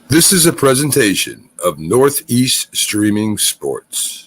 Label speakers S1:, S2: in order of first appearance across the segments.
S1: This is a presentation of Northeast Streaming Sports.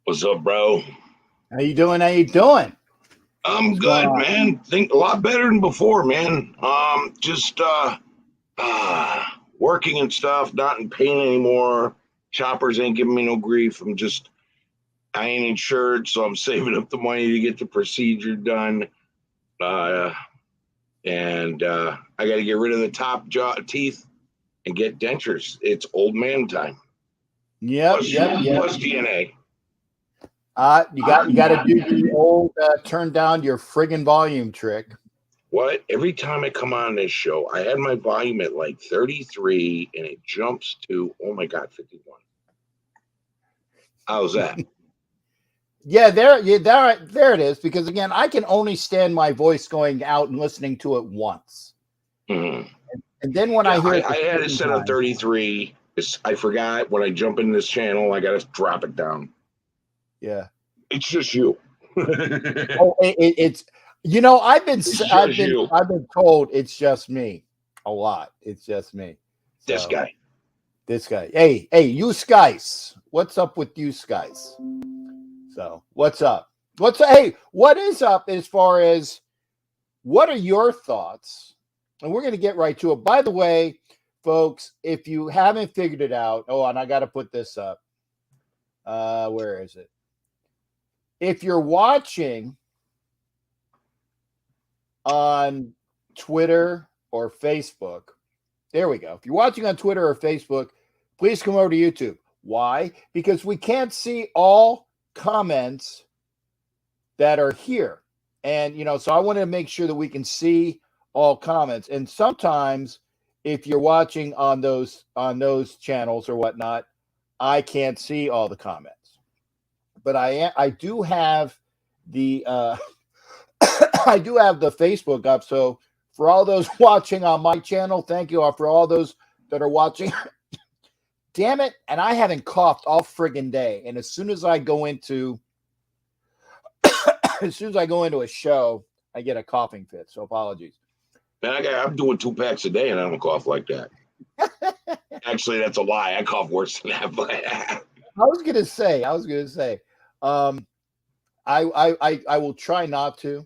S2: What's up, bro?
S3: How you doing? How you doing?
S2: I'm good, man. Think a lot better than before, man. Just working and stuff, not in pain anymore. Choppers ain't giving me no grief. I ain't insured, so I'm saving up the money to get the procedure done. And I got to get rid of the top jaw teeth and get dentures. It's old man time.
S3: Yep,
S2: Plus DNA.
S3: You got to do the old turn down your friggin' volume trick.
S2: What? Every time I come on this show, I had my volume at like 33 and it jumps to, oh my God, 51. How's that?
S3: There it is. Because again, I can only stand my voice going out and listening to it once.
S2: Mm-hmm.
S3: And then when I hear it,
S2: I had it set up 33. I forgot when I jump in this channel, I got to drop it down.
S3: Yeah.
S2: It's just you.
S3: It's I've been told it's just me a lot. It's just me.
S2: This guy.
S3: Hey, you guys. What's up with you guys? So what's up? What is up as far as what are your thoughts? And we're going to get right to it. By the way, folks, if you haven't figured it out, and I got to put this up. Where is it? If you're watching on Twitter or Facebook, there we go. If you're watching on Twitter or Facebook, please come over to YouTube. Why? Because we can't see all comments that are here. And, so I wanted to make sure that we can see all comments. And sometimes if you're watching on those channels or whatnot, I can't see all the comments. But I do have the I do have the Facebook up. So for all those watching on my channel, thank you. For all those that are watching, damn it. And I haven't coughed all friggin' day. And as soon as I go into a show, I get a coughing fit. So apologies.
S2: Man, I'm doing 2 packs a day and I don't cough like that. Actually, that's a lie. I cough worse than that. But
S3: I was gonna say. I will try not to,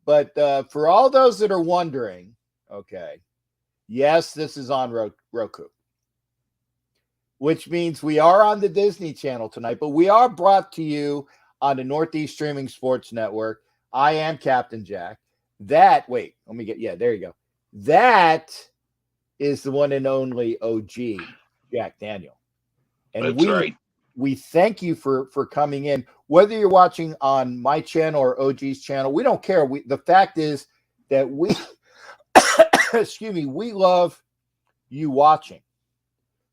S3: but for all those that are wondering, okay, yes, this is on Roku, which means we are on the Disney Channel tonight, but we are brought to you on the Northeast Streaming Sports Network. I am Captain Jack. There you go. That is the one and only OG Jack Daniel. And
S2: that's right.
S3: We thank you for coming in, whether you're watching on my channel or OG's channel. We don't care. The fact is that we we love you watching.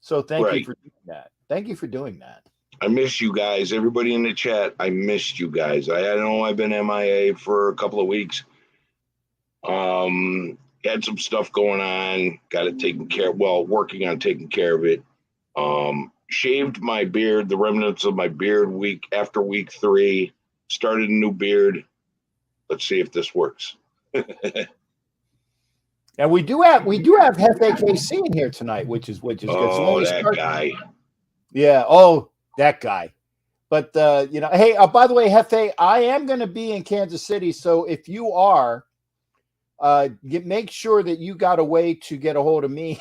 S3: So thank you for doing that. Thank you for doing that.
S2: I miss you guys. Everybody in the chat, I missed you guys. I know I've been MIA for a couple of weeks. Had some stuff going on, got it taken care of. Well, working on taking care of it. Shaved my beard, the remnants of my beard after week 3, started a new beard. Let's see if this works.
S3: And we do have FAKC in here tonight, which is good.
S2: Oh, so that guy.
S3: Yeah. Oh, that guy. But hey, by the way, Hefe, I am going to be in Kansas City, so if you are, make sure that you got a way to get a hold of me,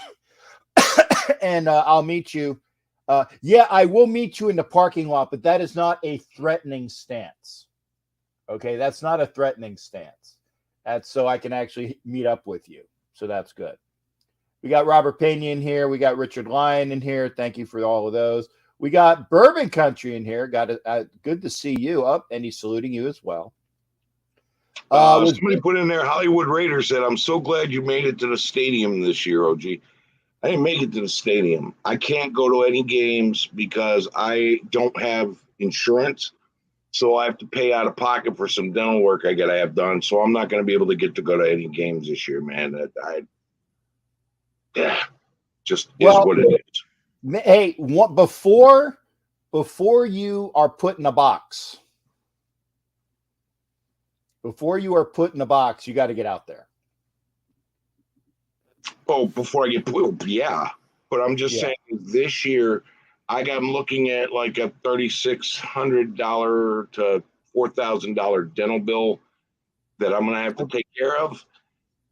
S3: and I'll meet you. I will meet you in the parking lot, but that is not a threatening stance. Okay, that's not a threatening stance. That's so I can actually meet up with you. So that's good. We got Robert Pena in here. We got Richard Lyon in here. Thank you for all of those. We got Bourbon Country in here. Good to see you up, and he's saluting you as well.
S2: Somebody put in there, Hollywood Raider said, I'm so glad you made it to the stadium this year, OG. I didn't make it to the stadium. I can't go to any games because I don't have insurance. So I have to pay out of pocket for some dental work I got to have done. So I'm not going to be able to get to go to any games this year, man. Just is what it is.
S3: Hey, before you are put in a box, you got to get out there.
S2: Oh, before I get pooped, yeah. But I'm just saying this year, I'm looking at like a $3,600 to $4,000 dental bill that I'm going to have to take care of.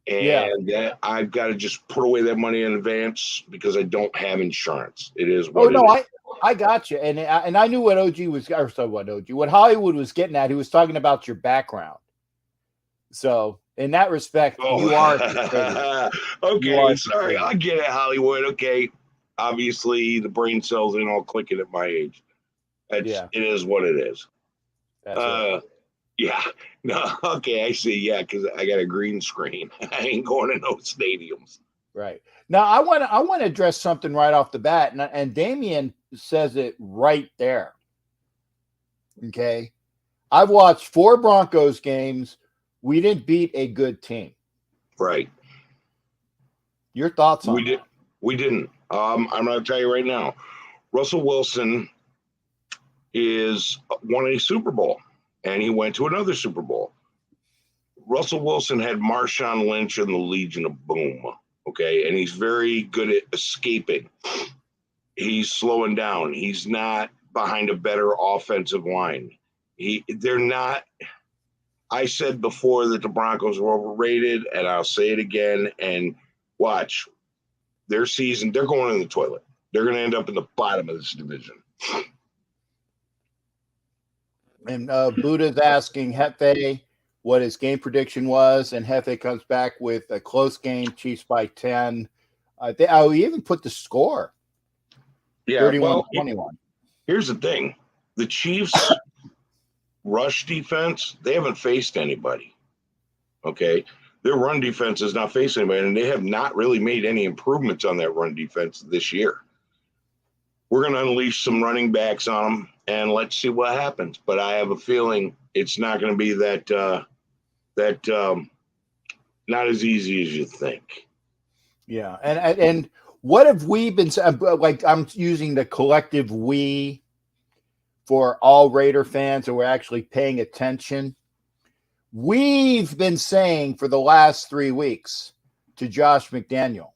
S2: And that I've got to just put away that money in advance because I don't have insurance. It is what it is.
S3: I got you. And I knew what what Hollywood was getting at. He was talking about your background. So in that respect, you are.
S2: Okay, sorry. I get it, Hollywood. Okay. Obviously, the brain cells ain't all clicking at my age. It is what it is.
S3: That's right.
S2: Yeah. No, okay, I see. Yeah, because I got a green screen. I ain't going to no stadiums.
S3: Right. Now, I want to address something right off the bat, and Damien says it right there. Okay. I've watched 4 Broncos games. We didn't beat a good team.
S2: Right.
S3: Your thoughts on that?
S2: We didn't. I'm going to tell you right now. Russell Wilson won a Super Bowl, and he went to another Super Bowl. Russell Wilson had Marshawn Lynch and the Legion of Boom, okay? And he's very good at escaping. He's slowing down. He's not behind a better offensive line. They're not. I said before that the Broncos were overrated, and I'll say it again. And watch their season; they're going in the toilet. They're going to end up in the bottom of this division.
S3: And Buddha's asking Hefe what his game prediction was, and Hefe comes back with a close game, Chiefs by 10. He even put the score.
S2: Yeah,
S3: 31-21.
S2: Here's the thing: the Chiefs' rush defense, they haven't faced anybody. Okay, their run defense has not faced anybody, and they have not really made any improvements on that run defense this year. We're going to unleash some running backs on them, and let's see what happens. But I have a feeling it's not going to be that not as easy as you think.
S3: Yeah, and what have we been like? I'm using the collective we for all Raider fans who are actually paying attention. We've been saying for the last 3 weeks to Josh McDaniel,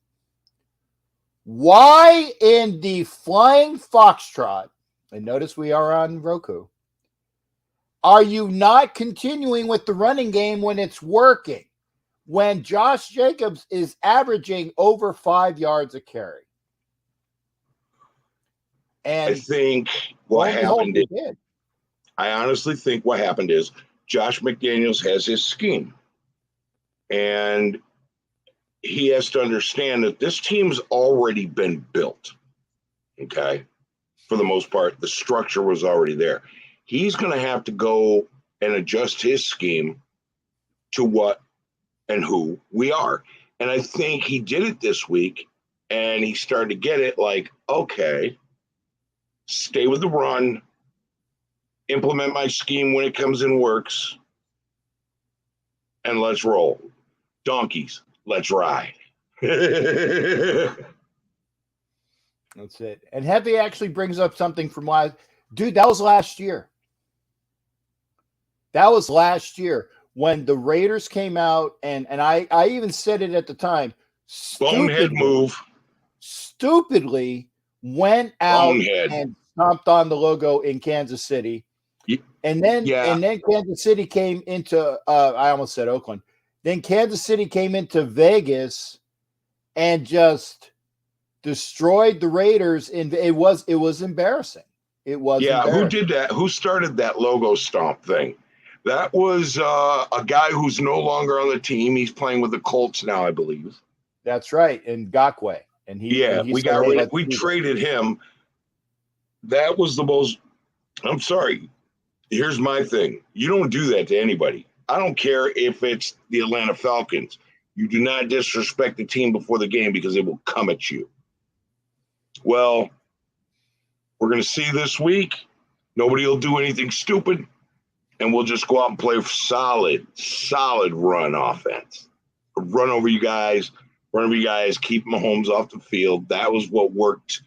S3: why in the flying foxtrot, and notice we are on Roku, are you not continuing with the running game when it's working? When Josh Jacobs is averaging over 5 yards a carry. And
S2: I think what happened is,
S3: did.
S2: I honestly think what happened is Josh McDaniels has his scheme. And he has to understand that this team's already been built. Okay. For the most part, the structure was already there. He's going to have to go and adjust his scheme to what and who we are. And I think he did it this week, and he started to get it like, okay, stay with the run, implement my scheme when it comes and works, and let's roll. Donkeys, let's ride.
S3: That's it. And Heavy actually brings up something from last. Dude, that was last year. That was last year when the Raiders came out, and I even said it at the time.
S2: Bonehead move.
S3: Stupidly went out and stomped on the logo in Kansas City. And then Kansas City came into I almost said Oakland. Then Kansas City came into Vegas and just destroyed the Raiders. And it was embarrassing. It was embarrassing.
S2: Who did that? Who started that logo stomp thing? That was a guy who's no longer on the team. He's playing with the Colts now, I believe.
S3: That's right, and Ngakwe. And
S2: we traded him. That was the most. I'm sorry. Here's my thing. You don't do that to anybody. I don't care if it's the Atlanta Falcons. You do not disrespect the team before the game because it will come at you. Well, we're going to see this week. Nobody will do anything stupid, and we'll just go out and play solid run offense. Run over you guys, keep Mahomes off the field. That was what worked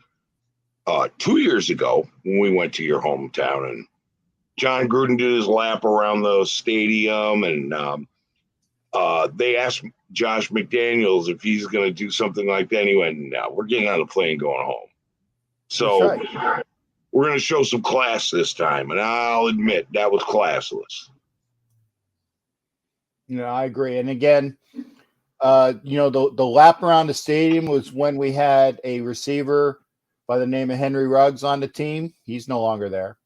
S2: 2 years ago when we went to your hometown, and John Gruden did his lap around the stadium, and they asked Josh McDaniels if he's going to do something like that. And he went, no, we're getting on the plane going home. So we're going to show some class this time, and I'll admit that was classless.
S3: I agree. And again, the lap around the stadium was when we had a receiver by the name of Henry Ruggs on the team. He's no longer there.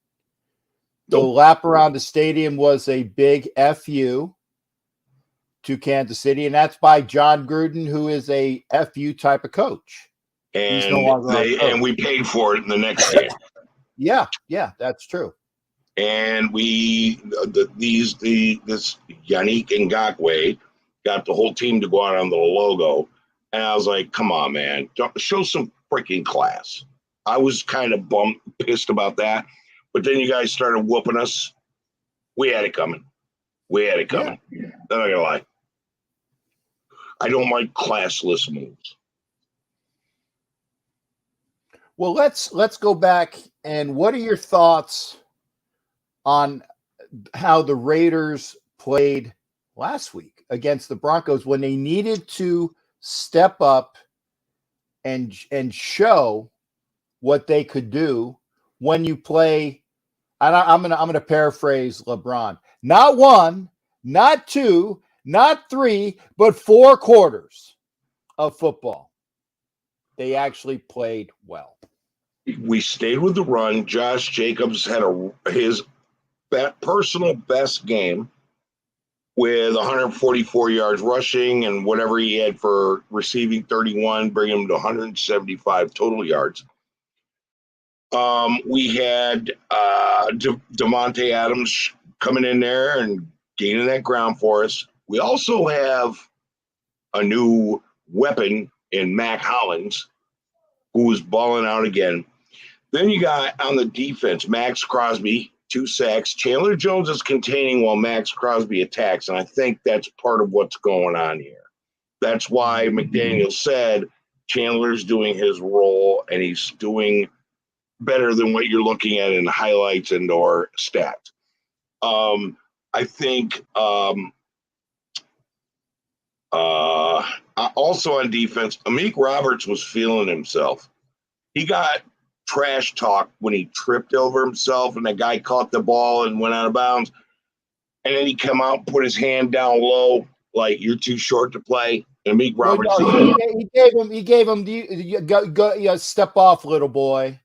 S3: The lap around the stadium was a big FU to Kansas City, and that's by John Gruden, who is a FU type of coach.
S2: And he's no longer and we paid for it in the next game.
S3: Yeah, that's true.
S2: And this Yannick Ngakoue got the whole team to go out on the logo, and I was like, "Come on, man, show some freaking class." I was kind of pissed about that. But then you guys started whooping us. We had it coming. Yeah. I'm not going to lie. I don't like classless moves.
S3: Well, let's go back. And what are your thoughts on how the Raiders played last week against the Broncos when they needed to step up and show what they could do when you play? I'm gonna paraphrase LeBron. Not one, not two, not three, but 4 quarters of football. They actually played well.
S2: We stayed with the run. Josh Jacobs had his personal best game with 144 yards rushing and whatever he had for receiving, 31, bring him to 175 total yards. We had Devontae Adams coming in there and gaining that ground for us. We also have a new weapon in Mac Hollins, who was balling out again. Then you got on the defense, Max Crosby, 2 sacks. Chandler Jones is containing while Max Crosby attacks, and I think that's part of what's going on here. That's why McDaniel said Chandler's doing his role, and he's doing better than what you're looking at in highlights and or stats. I think also on defense, Amik Roberts was feeling himself. He got trash talk when he tripped over himself and the guy caught the ball and went out of bounds. And then he come out and put his hand down low, like you're too short to play. And Amik Roberts,
S3: he gave him the step off, little boy.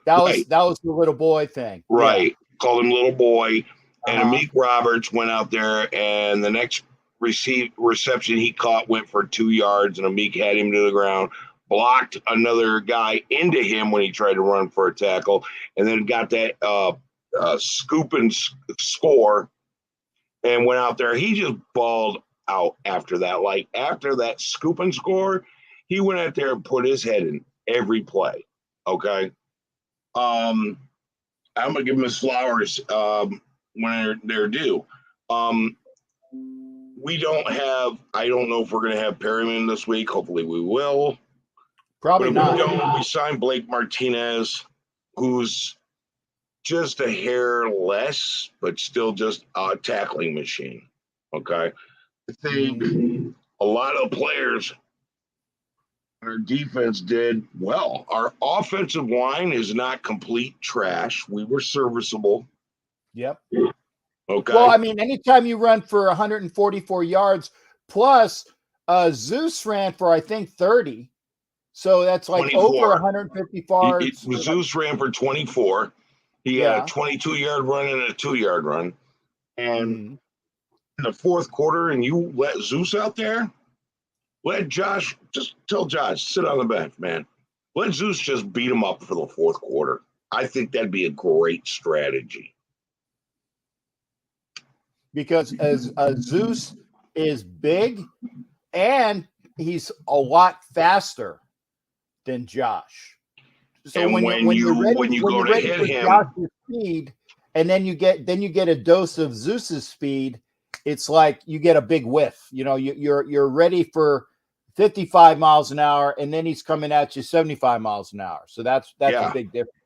S3: That was the little boy thing.
S2: Right.
S3: Yeah.
S2: Called him little boy. And Amik Roberts went out there, and the next reception he caught went for 2 yards, and Amik had him to the ground, blocked another guy into him when he tried to run for a tackle, and then got that scoop and score and went out there. He just balled out after that. Like, after that scoop and score, he went out there and put his head in every play. Okay? I'm going to give him his flowers when they're due. We don't have, I don't know if we're going to have Perryman this week. Hopefully we will.
S3: Probably not.
S2: We signed Blake Martinez, who's just a hair less, but still just a tackling machine. Okay. I think a lot of players on our defense did well. Our offensive line is not complete trash. We were serviceable.
S3: Yep.
S2: Okay.
S3: Well, I mean, anytime you run for 144 yards, plus Zeus ran for, I think, 30. So that's like
S2: 24.
S3: over 150 yards.
S2: Zeus ran for 24. He had a 22-yard run and a 2-yard run. And in the fourth quarter, and you let Zeus out there, let Josh, just tell Josh, sit on the bench, man. Let Zeus just beat him up for the fourth quarter. I think that'd be a great strategy.
S3: Because as Zeus is big and he's a lot faster than Josh. So
S2: and when you go to hit him,
S3: Josh's speed, and then you get a dose of Zeus's speed, it's like you get a big whiff. You know, you're ready for 55 miles an hour, and then he's coming at you 75 miles an hour. So that's a big difference.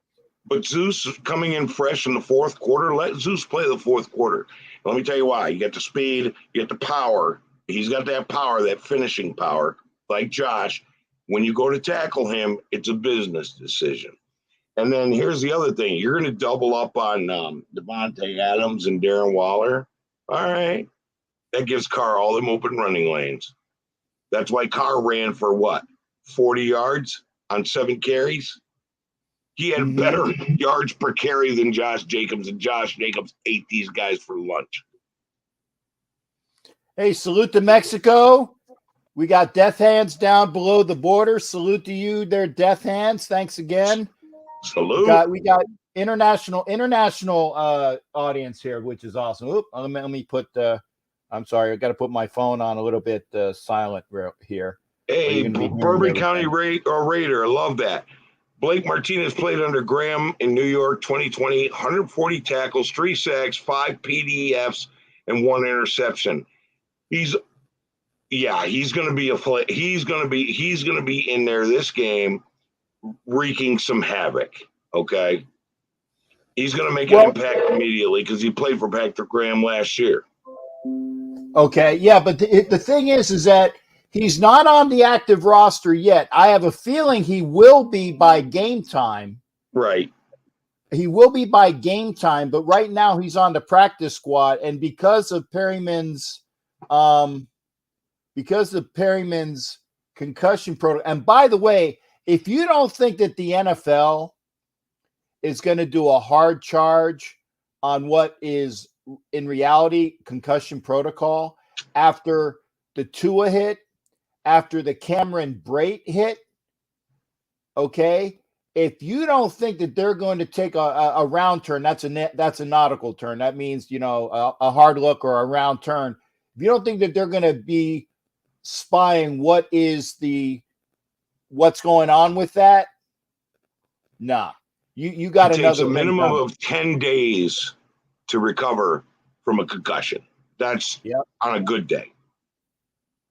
S2: But Zeus coming in fresh in the fourth quarter, let Zeus play the fourth quarter. Let me tell you why. You get the speed, you get the power. He's got that power, that finishing power, like Josh. When you go to tackle him, it's a business decision. And then here's the other thing. You're going to double up on Devontae Adams and Darren Waller. All right. That gives Carr all them open running lanes. That's why Carr ran for what? 40 yards on 7 carries? He had better yards per carry than Josh Jacobs, and Josh Jacobs ate these guys for lunch.
S3: Hey, salute to Mexico. We got death hands down below the border. Salute to you, their death hands. Thanks again.
S2: Salute.
S3: We got international audience here, which is awesome. Oop, let me put I'm sorry, I got to put my phone on a little bit silent here.
S2: Hey, Bourbon County Raider, I love that. Blake Martinez played under Graham in New York 2020, 140 tackles, 3 sacks, 5 PDFs, and 1 interception. He's going to be in there this game wreaking some havoc, okay? He's going to make an impact immediately because he played for Patrick Graham last year.
S3: Okay, yeah, but the thing is that he's not on the active roster yet. I have a feeling he will be by game time.
S2: Right.
S3: He will be by game time, but right now he's on the practice squad, and because of Perryman's concussion protocol. And by the way, if you don't think that the NFL is going to do a hard charge on what is in reality concussion protocol after the Tua hit, after the Cameron Brate hit, okay, if you don't think that they're going to take a round turn, that's a nautical turn. That means, a hard look or a round turn. If you don't think that they're going to be spying what's going on with that, nah. You got another. It takes
S2: a minimum of 10 days to recover from a concussion. That's on a good day.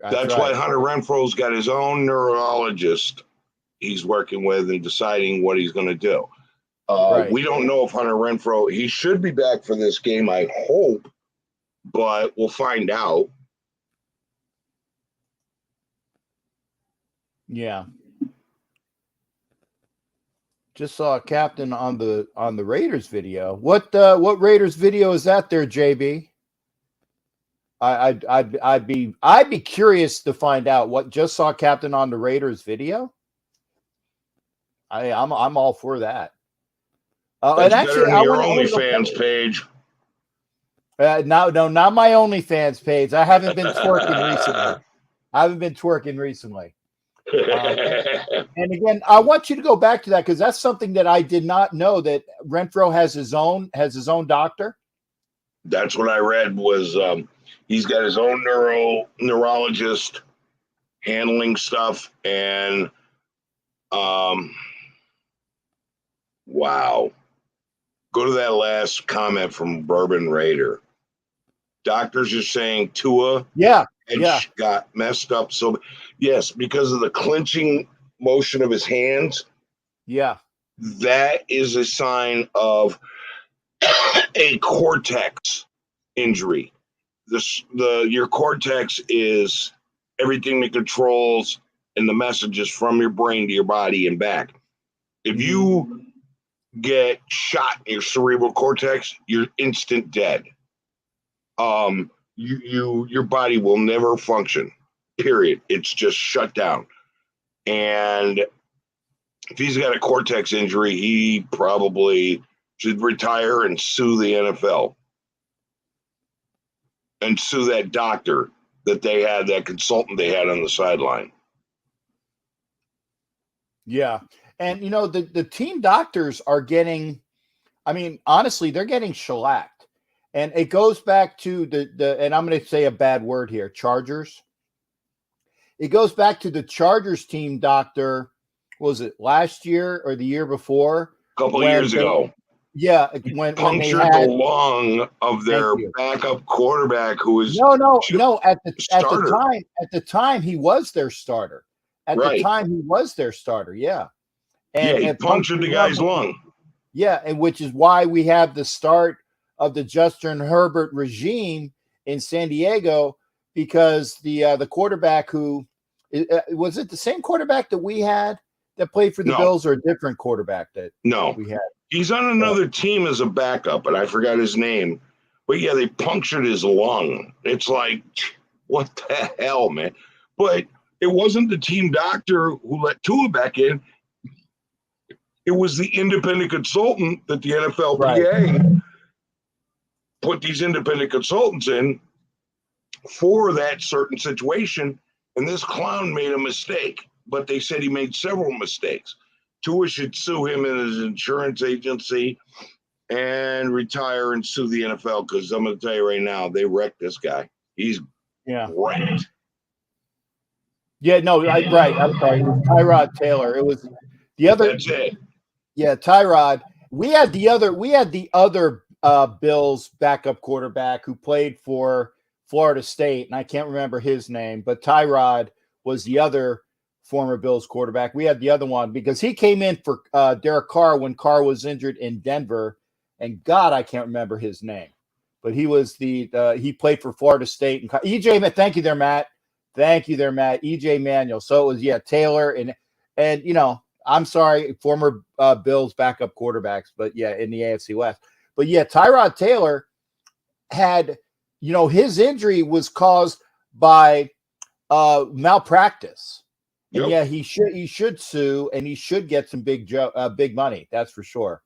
S2: That's right. Why Hunter Renfro's got his own neurologist he's working with and deciding what he's going to do. We don't know if Hunter Renfro, he should be back for this game, I hope, but we'll find out.
S3: Yeah. Just saw a captain on the Raiders video. What Raiders video is that there, JB? I'd be curious to find out what just saw captain on the Raiders video. I'm all for that.
S2: That's
S3: and actually,
S2: better than your OnlyFans page.
S3: No, not my OnlyFans page. I haven't been twerking recently. And again, I want you to go back to that because that's something that I did not know, that Renfro has his own doctor.
S2: That's what I read was he's got his own neurologist handling stuff, and wow. Go to that last comment from Bourbon Raider. Doctors are saying Tua got messed up. So yes, because of the clenching motion of his hands.
S3: Yeah.
S2: That is a sign of a cortex injury. Your cortex is everything that controls and the messages from your brain to your body and back. If you get shot in your cerebral cortex, you're instant dead. Your body will never function. Period. It's just shut down. And if he's got a cortex injury, he probably should retire and sue the NFL and sue that doctor that they had, that consultant they had on the sideline.
S3: Yeah. And, the team doctors are getting, honestly, they're getting shellacked. And it goes back to and I'm going to say a bad word here, Chargers. It goes back to the Chargers team doctor, was it last year or the year before?
S2: A couple of years ago.
S3: Yeah.
S2: When punctured the lung of their backup quarterback who was
S3: no. At the time he was their starter. The time he was their starter. Yeah. And
S2: he punctured the guy's lung.
S3: Yeah, and which is why we have the start of the Justin Herbert regime in San Diego, because the quarterback who was it the same quarterback that we had that played for the Bills, or a different quarterback that we had?
S2: He's on another team as a backup, and I forgot his name. But yeah, they punctured his lung. It's like, what the hell, man? But it wasn't the team doctor who let Tua back in. It was the independent consultant that the NFLPA put these independent consultants in for that certain situation. And this clown made a mistake, but they said he made several mistakes. Tua should sue him and his insurance agency and retire and sue the NFL, because I'm going to tell you right now, they wrecked this guy. He's wrecked.
S3: Yeah, no, I'm sorry. It was Tyrod Taylor. It was the other.
S2: That's it.
S3: Yeah, Tyrod. We had the other Bills backup quarterback who played for Florida State, and I can't remember his name, but Tyrod was the other former Bills quarterback. We had the other one because he came in for Derek Carr when Carr was injured in Denver, and God, I can't remember his name, but he was he played for Florida State. And EJ, thank you there, Matt. EJ Manuel. So it was Taylor and I'm sorry, former Bills backup quarterbacks, but in the AFC West. But Tyrod Taylor had, his injury was caused by malpractice. Yep. And he should sue, and he should get some big money. That's for sure.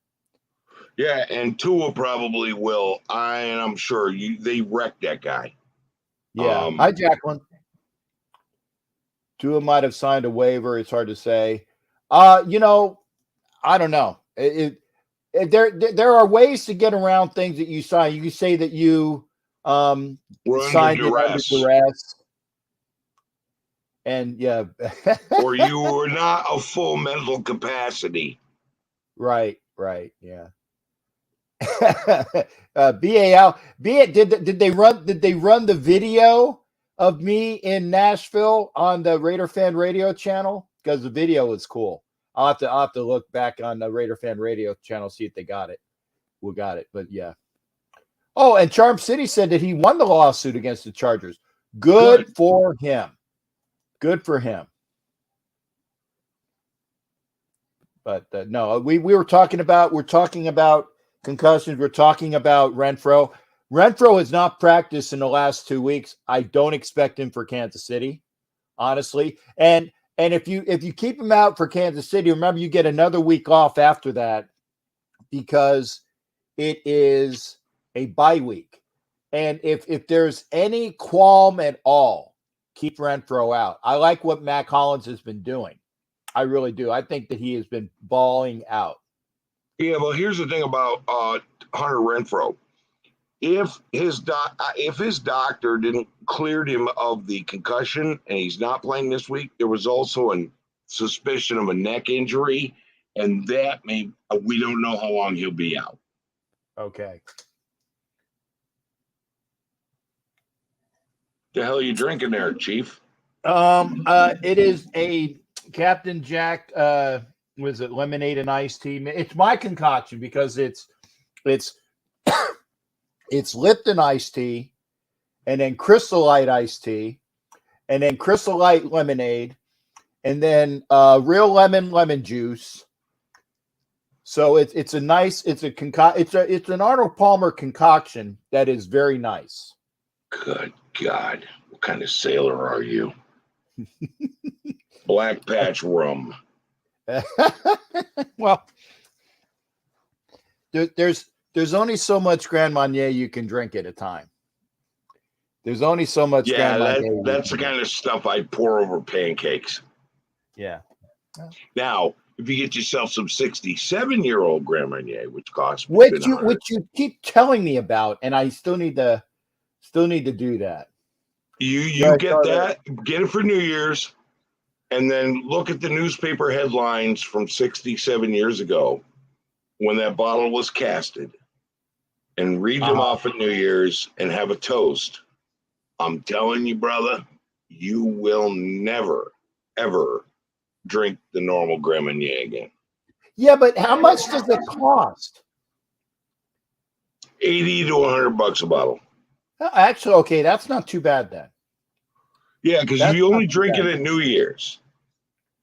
S2: Yeah, and Tua probably will. I'm sure they wrecked that guy.
S3: Yeah. Hi, Jacqueline. Tua might have signed a waiver. It's hard to say. I don't know. There are ways to get around things that you sign. You can say that you signed it under duress. And
S2: or you were not a full mental capacity.
S3: Right. Yeah. BAL. Did they run the video of me in Nashville on the Raider Fan Radio channel? Because the video was cool. I'll have to look back on the Raider Fan Radio channel, see if they got it. We got it, but yeah. Oh, and Charm City said that he won the lawsuit against the Chargers. Good for him. Good for him. But no, we're talking about concussions. We're talking about Renfro. Renfro has not practiced in the last 2 weeks. I don't expect him for Kansas City, honestly. And if you keep him out for Kansas City, remember you get another week off after that because it is a bye week. And if there's any qualm at all, keep Renfro out. I like what Matt Collins has been doing. I really do. I think that he has been balling out.
S2: Yeah, well, here's the thing about Hunter Renfro. If his doctor didn't cleared him of the concussion and he's not playing this week, there was also a suspicion of a neck injury, and that we don't know how long he'll be out.
S3: Okay.
S2: The hell are you drinking there, Chief?
S3: It is a Captain Jack. Was it lemonade and iced tea? It's my concoction because it's Lipton iced tea, and then Crystal Light iced tea, and then Crystal Light lemonade, and then real lemon juice. So it's an Arnold Palmer concoction that is very nice.
S2: Good God, what kind of sailor are you? Black Patch rum.
S3: Well, there's only so much Grand Marnier you can drink at a time. There's only so much.
S2: Yeah, that's the kind of stuff I'd pour over pancakes.
S3: Yeah.
S2: Now, if you get yourself some 67-year-old Grand Marnier, which costs
S3: which you keep telling me about, and I still need to do that.
S2: You get that, get it for New Year's, and then look at the newspaper headlines from 67 years ago when that bottle was casted, and read them off at New Year's and have a toast. I'm telling you, brother, you will never, ever drink the normal Grand Marnier again.
S3: Yeah, but how much does it cost?
S2: $80 to $100 a bottle.
S3: Actually, okay, that's not too bad then.
S2: Yeah, because if you only drink it at New Year's,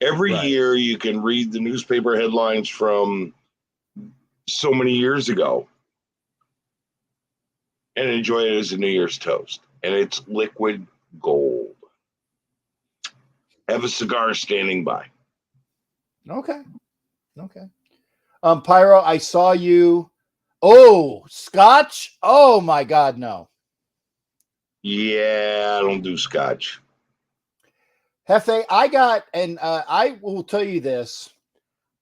S2: every year you can read the newspaper headlines from so many years ago and enjoy it as a New Year's toast. And it's liquid gold. Have a cigar standing by.
S3: Okay. Pyro, I saw you. Oh, scotch? Oh my God, no.
S2: Yeah, I don't do scotch.
S3: Hefe, I will tell you this.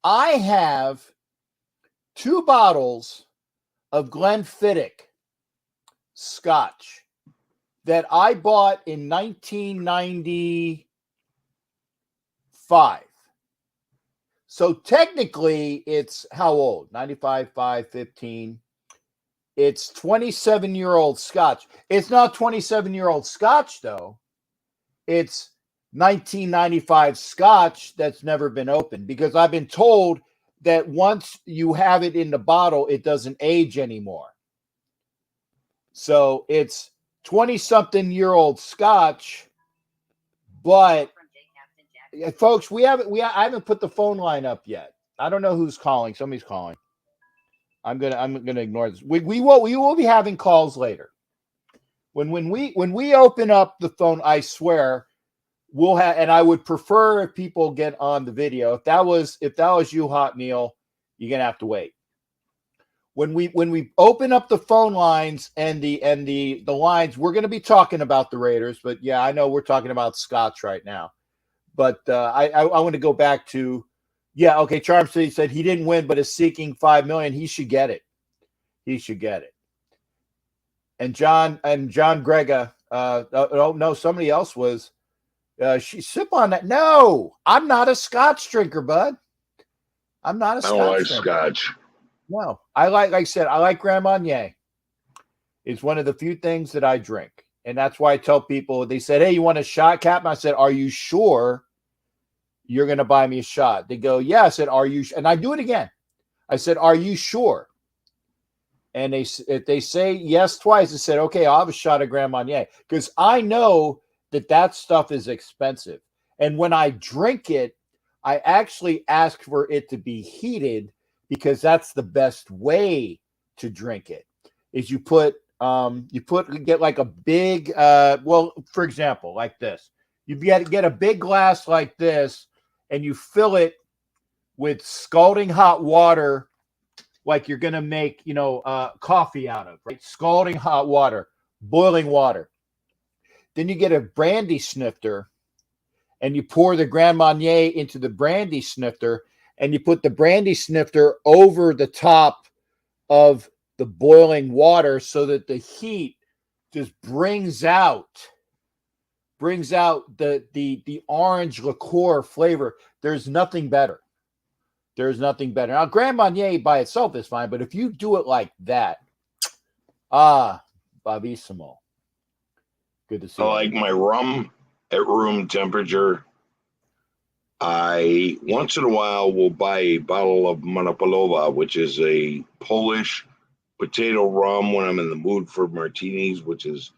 S3: I have 2 bottles of Glenfiddich scotch that I bought in 1995. So technically, it's how old? 95, 5, 15. It's 27-year-old scotch. It's not 27-year-old scotch, though. It's 1995 scotch that's never been opened, because I've been told that once you have it in the bottle, it doesn't age anymore. So it's 20-something-year-old scotch, but folks, I haven't put the phone line up yet. I don't know who's calling. Somebody's calling. I'm gonna ignore this. We will be having calls later. When we open up the phone, I swear we'll have. And I would prefer if people get on the video. If that was you, Hot Meal, you're gonna have to wait. When we open up the phone lines and the lines, we're gonna be talking about the Raiders. But yeah, I know we're talking about scotch right now. But I want to go back to. Yeah, okay. Charm City said he didn't win, but is seeking $5 million. He should get it. And John Grega. Oh no, somebody else was. She sip on that. No, I'm not a scotch drinker, bud. I'm not a scotch.
S2: I don't like
S3: drinker.
S2: scotch.
S3: No, I like Grand Marnier. It's one of the few things that I drink, and that's why I tell people. They said, "Hey, you want a shot, Captain?" I said, "Are you sure you're going to buy me a shot?" They go, "Yeah." I said, "Are you?" And I do it again. I said, "Are you sure?" and if they say yes twice, I said, okay, I'll have a shot of Grand Marnier, because I know that stuff is expensive. And when I drink it, I actually ask for it to be heated, because that's the best way to drink it. Is you get like a big, for example, like this. You get a big glass like this, and you fill it with scalding hot water, like you're gonna make, coffee out of, right? Scalding hot water, boiling water. Then you get a brandy snifter, and you pour the Grand Marnier into the brandy snifter, and you put the brandy snifter over the top of the boiling water, so that the heat just brings out the orange liqueur flavor. There's nothing better. Now, Grand Marnier by itself is fine, but if you do it like that, bravissimo. Good to see
S2: I
S3: you.
S2: like my rum at room temperature. I once in a while will buy a bottle of Monopolova, which is a Polish potato rum, when I'm in the mood for martinis, which is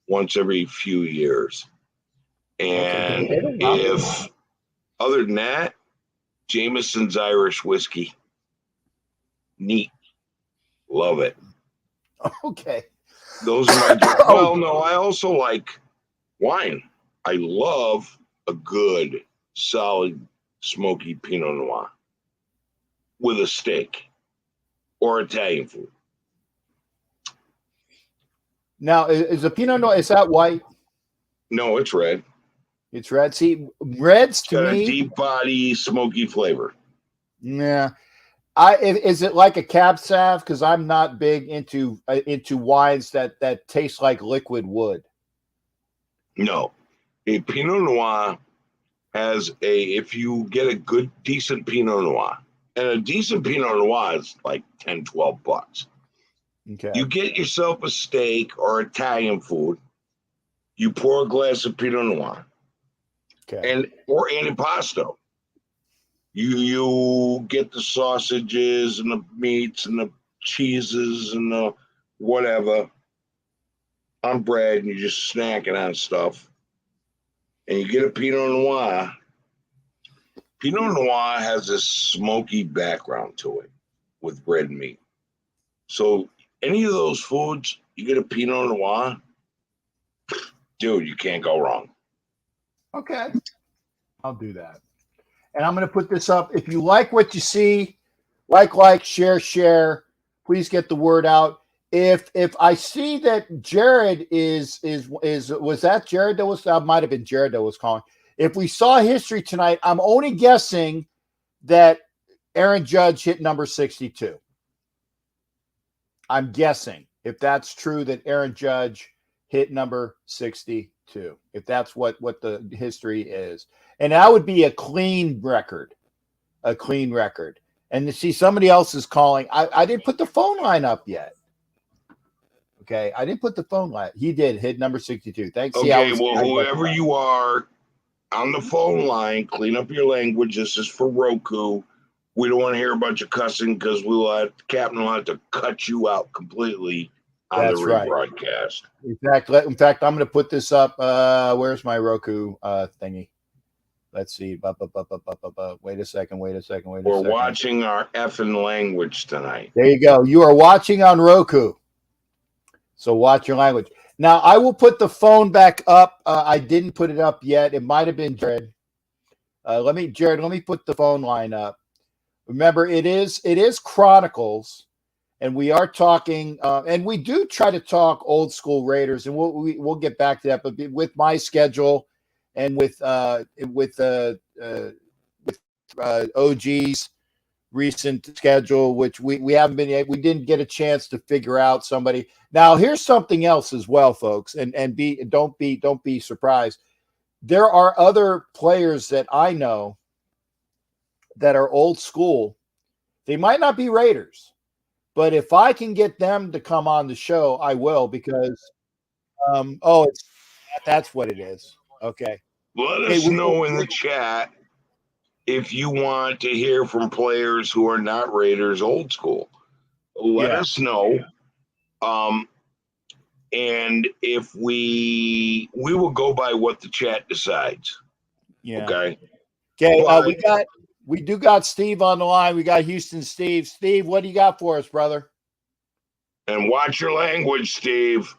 S2: once every few years. And if other than that, Jameson's Irish whiskey. Neat. Love it.
S3: Okay.
S2: Those are my well, no, I also like wine. I love a good, solid, smoky Pinot Noir with a steak or Italian food.
S3: Now, is a Pinot Noir, is that white?
S2: No, it's red.
S3: It's red. See, reds to
S2: Got
S3: me,
S2: a deep body, smoky flavor.
S3: yeah. Is it like a Cab Sav? Because I'm not big into wines that taste like liquid wood.
S2: No, a Pinot Noir has if you get a good, decent Pinot Noir, and a decent Pinot Noir is like $10-$12.
S3: Okay.
S2: You get yourself a steak or Italian food, you pour a glass of Pinot Noir,
S3: Okay.
S2: or antipasto. You get the sausages and the meats and the cheeses and the whatever on bread, and you're just snacking on stuff. And you get a Pinot Noir. Pinot Noir has this smoky background to it with red meat. So any of those foods, you get a Pinot Noir, dude, you can't go wrong.
S3: Okay. I'll do that. And I'm going to put this up. If you like what you see, like, share, please get the word out. If I see that Jared was that Jared that might have been Jared that was calling. If we saw history tonight, I'm only guessing that Aaron Judge hit number 62. I'm guessing if that's true that Aaron Judge hit number 62. If that's what the history is. And that would be a clean record. And to see somebody else is calling. I didn't put the phone line up yet. Okay. I didn't put the phone line. He did hit number 62. Thanks.
S2: Okay. Whoever you are on the phone line, clean up your language. This is for Roku. We don't want to hear a bunch of cussing, because Captain will have to cut you out completely on the rebroadcast.
S3: In fact, I'm going to put this up. Where's my Roku thingy? Let's see. Wait a second.
S2: We're watching our effing language tonight.
S3: There you go. You are watching on Roku. So watch your language. Now, I will put the phone back up. I didn't put it up yet. It might have been Jared. Let me put the phone line up. Remember, it is Chronicles, and we are talking, and we do try to talk old school Raiders, and we'll get back to that. But with my schedule and with OG's recent schedule, which we didn't get a chance to figure out somebody. Now, here's something else as well, folks, and don't be surprised. There are other players that I know that are old school. They might not be Raiders, but if I can get them to come on the show, I will, because that's what it is. Okay.
S2: Let us know in the chat if you want to hear from players who are not Raiders old school. Let us know, And if we will go by what the chat decides.
S3: Yeah.
S2: Okay.
S3: Okay. We do got Steve on the line. We got Houston Steve. Steve, what do you got for us, brother?
S2: And watch your language, Steve.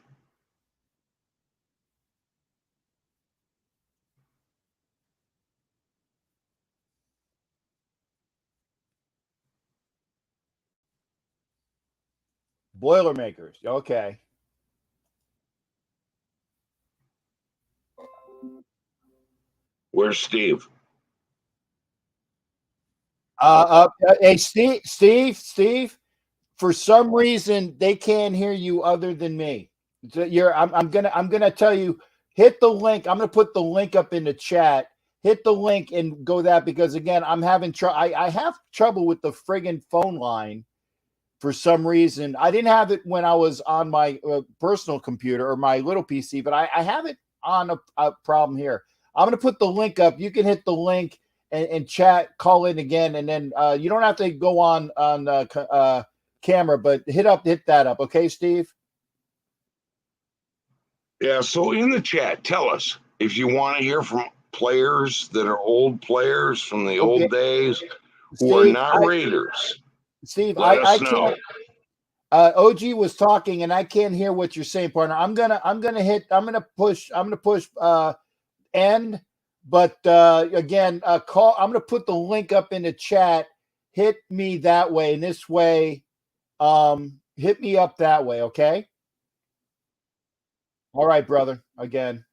S3: Boilermakers. Okay.
S2: Where's Steve?
S3: Hey, Steve. For some reason, they can't hear you other than me. I'm gonna tell you. Hit the link. I'm gonna put the link up in the chat. Hit the link and go that, because again, I'm having trouble. I have trouble with the friggin' phone line for some reason. I didn't have it when I was on my personal computer or my little PC, but I have it on a problem here. I'm going to put the link up. You can hit the link and chat, call in again, and then you don't have to go on camera, but hit that up. Okay, Steve?
S2: Yeah, so in the chat, tell us if you want to hear from players that are old players from the old days who are not Raiders.
S3: Steve,
S2: Let
S3: I
S2: us know.
S3: can't. OG was talking, and I can't hear what you're saying, partner. I'm gonna push end, but again, call. I'm gonna put the link up in the chat. Hit me that way, and this way, hit me up that way. Okay. All right, brother. Again.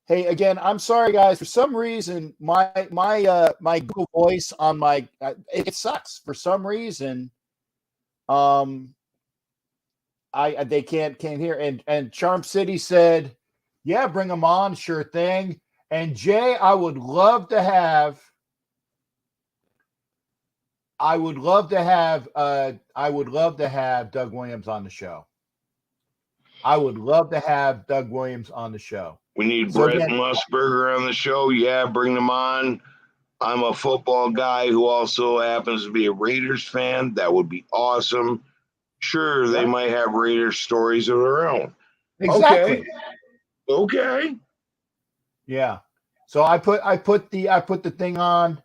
S3: Hey, again, I'm sorry, guys. For some reason, my Google Voice on my it sucks for some reason. They can't hear. And Charm City said, "Yeah, bring them on, sure thing." And Jay, I would love to have Doug Williams on the show. I would love to have Doug Williams on the show.
S2: We need Brett Musburger on the show. Yeah, bring them on. I'm a football guy who also happens to be a Raiders fan. That would be awesome. Sure, they might have Raiders stories of their own.
S3: Exactly.
S2: Okay.
S3: Yeah. So I put the thing on.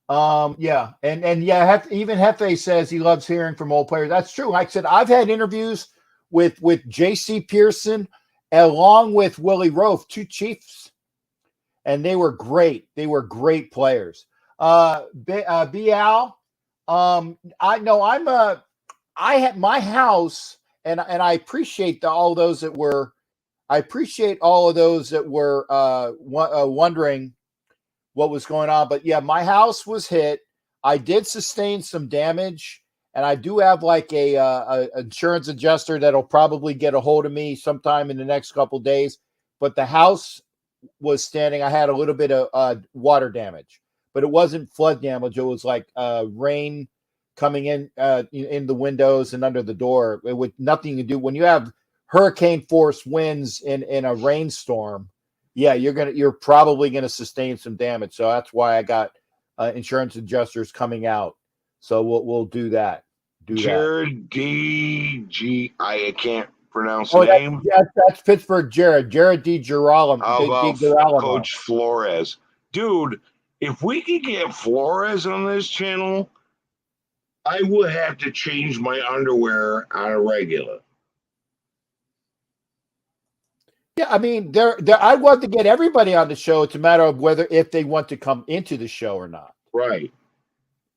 S3: Yeah. And yeah, even Hefe says he loves hearing from old players. That's true. Like I said, I've had interviews with JC Pearson along with Willie Roaf, two Chiefs, and they were great. They were great players. Bial, I had my house, and I appreciate all those that were. I appreciate all of those that were wondering what was going on. But yeah, my house was hit. I did sustain some damage, and I do have like a insurance adjuster that'll probably get a hold of me sometime in the next couple of days. But the house was standing. I had a little bit of water damage, but it wasn't flood damage. It was like rain coming in the windows and under the door. It with nothing to do when you have hurricane force winds in a rainstorm. Yeah, you're probably gonna sustain some damage. So that's why I got insurance adjusters coming out. So we'll do that.
S2: Jared DG. I can't pronounce the name.
S3: That's Pittsburgh. Jared D. Girolamo.
S2: How about Coach Flores, dude? If we could get Flores on this channel, I would have to change my underwear on a regular.
S3: Yeah, I mean, I want to get everybody on the show. It's a matter of if they want to come into the show or not.
S2: Right.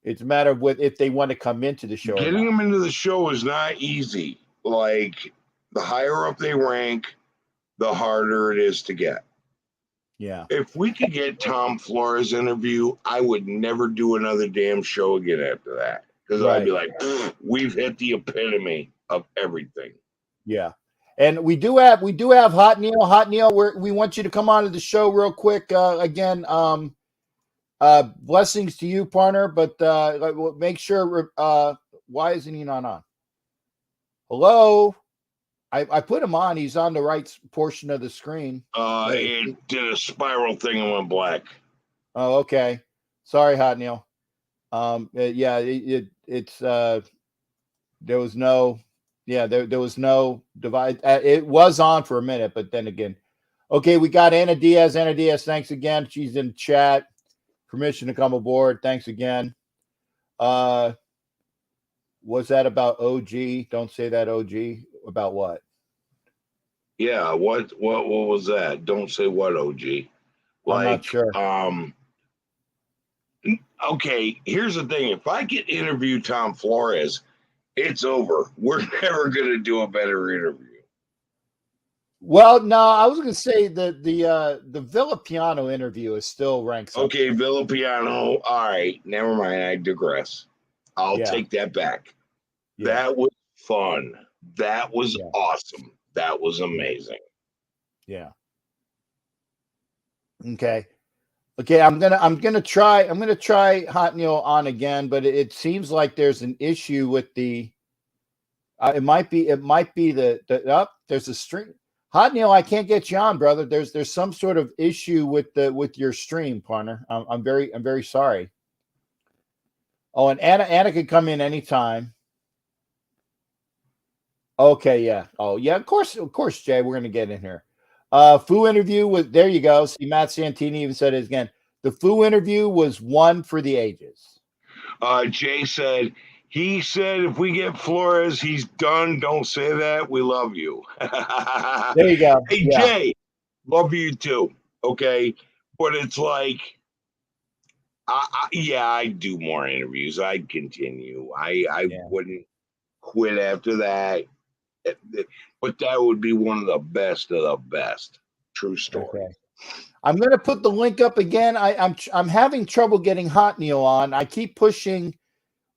S3: It's a matter of if they want to come into the show.
S2: Getting them into the show is not easy. Like, the higher up they rank, the harder it is to get.
S3: Yeah.
S2: If we could get Tom Flores' interview, I would never do another damn show again after that. Because I'd be like, we've hit the epitome of everything.
S3: Yeah. And we do have Hot Neil. Hot Neil, we want you to come on to the show real quick. Again, blessings to you, partner. But make sure. Why isn't he not on? Hello, I put him on. He's on the right portion of the screen.
S2: It did a spiral thing and went black.
S3: Oh, okay. Sorry, Hot Neil. Yeah, it's there was no. There was no divide. It was on for a minute, but then again, okay, we got Anna Diaz. Anna Diaz, thanks again. She's in chat. Permission to come aboard. Thanks again. Was that about OG? Don't say that, OG. About what?
S2: Yeah, what was that? Don't say what, OG.
S3: I'm not sure.
S2: Okay, here's the thing. If I get interview Tom Flores, it's over. We're never gonna do a better interview.
S3: Well, no, I was gonna say the Villapiano interview is still ranked.
S2: Okay, Villapiano. All right, never mind. I digress. I'll take that back. Yeah. That was fun. That was awesome. That was amazing.
S3: Yeah. Okay. I'm gonna try Hot Neil on again, but it seems like there's an issue with the. It might be the there's a string. Hot Neil, I can't get you on, brother. There's some sort of issue with your stream, partner. I'm very sorry. Oh, and Anna could come in anytime. Okay, yeah. Oh, yeah. Of course, Jay. We're gonna get in here. Foo interview was there. You go. See, Matt Santini even said it again. The Foo interview was one for the ages.
S2: Jay said. He said, if we get Flores, he's done. Don't say that. We love you.
S3: There you go.
S2: Hey, yeah. Jay, love you too. Okay. But it's like, I do more interviews. I'd continue. I wouldn't quit after that. But that would be one of the best of the best. True story.
S3: Okay. I'm going to put the link up again. I'm having trouble getting Hot Neil on. I keep pushing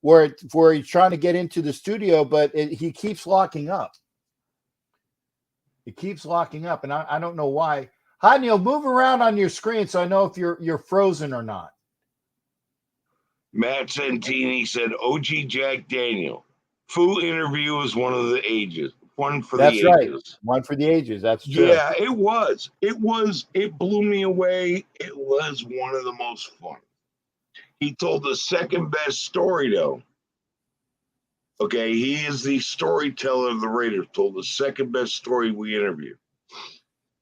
S3: where he's trying to get into the studio, but he keeps locking up. It keeps locking up, and I don't know why. Hot Neil, move around on your screen so I know if you're frozen or not.
S2: Matt Santini said, OG Jack Daniel. Foo interview is one of the ages. One for the ages. That's right.
S3: One for the ages. That's true.
S2: Yeah, it was. It blew me away. It was one of the most fun. He told the second best story, though. Okay, he is the storyteller of the Raiders. Told the second best story we interviewed.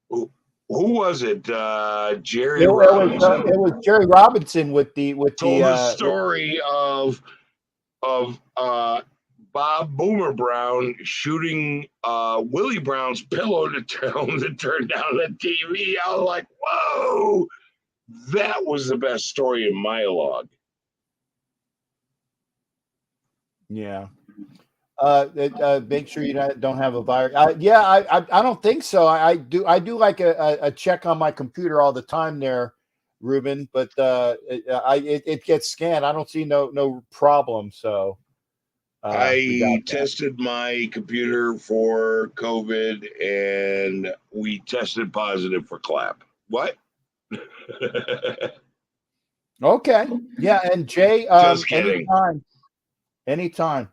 S2: Who was it? Jerry Robinson.
S3: It was Jerry Robinson with
S2: told the story of Bob Boomer Brown shooting Willie Brown's pillow to turn down the TV. I was like, whoa. That was the best story in my log.
S3: Yeah. Make sure you don't have a virus. I don't think so. I do like a check on my computer all the time there, Ruben. But it gets scanned. I don't see no problem. So
S2: I tested my computer for COVID, and we tested positive for clap. What?
S3: Okay. Yeah, and Jay,
S2: just kidding.
S3: Anytime.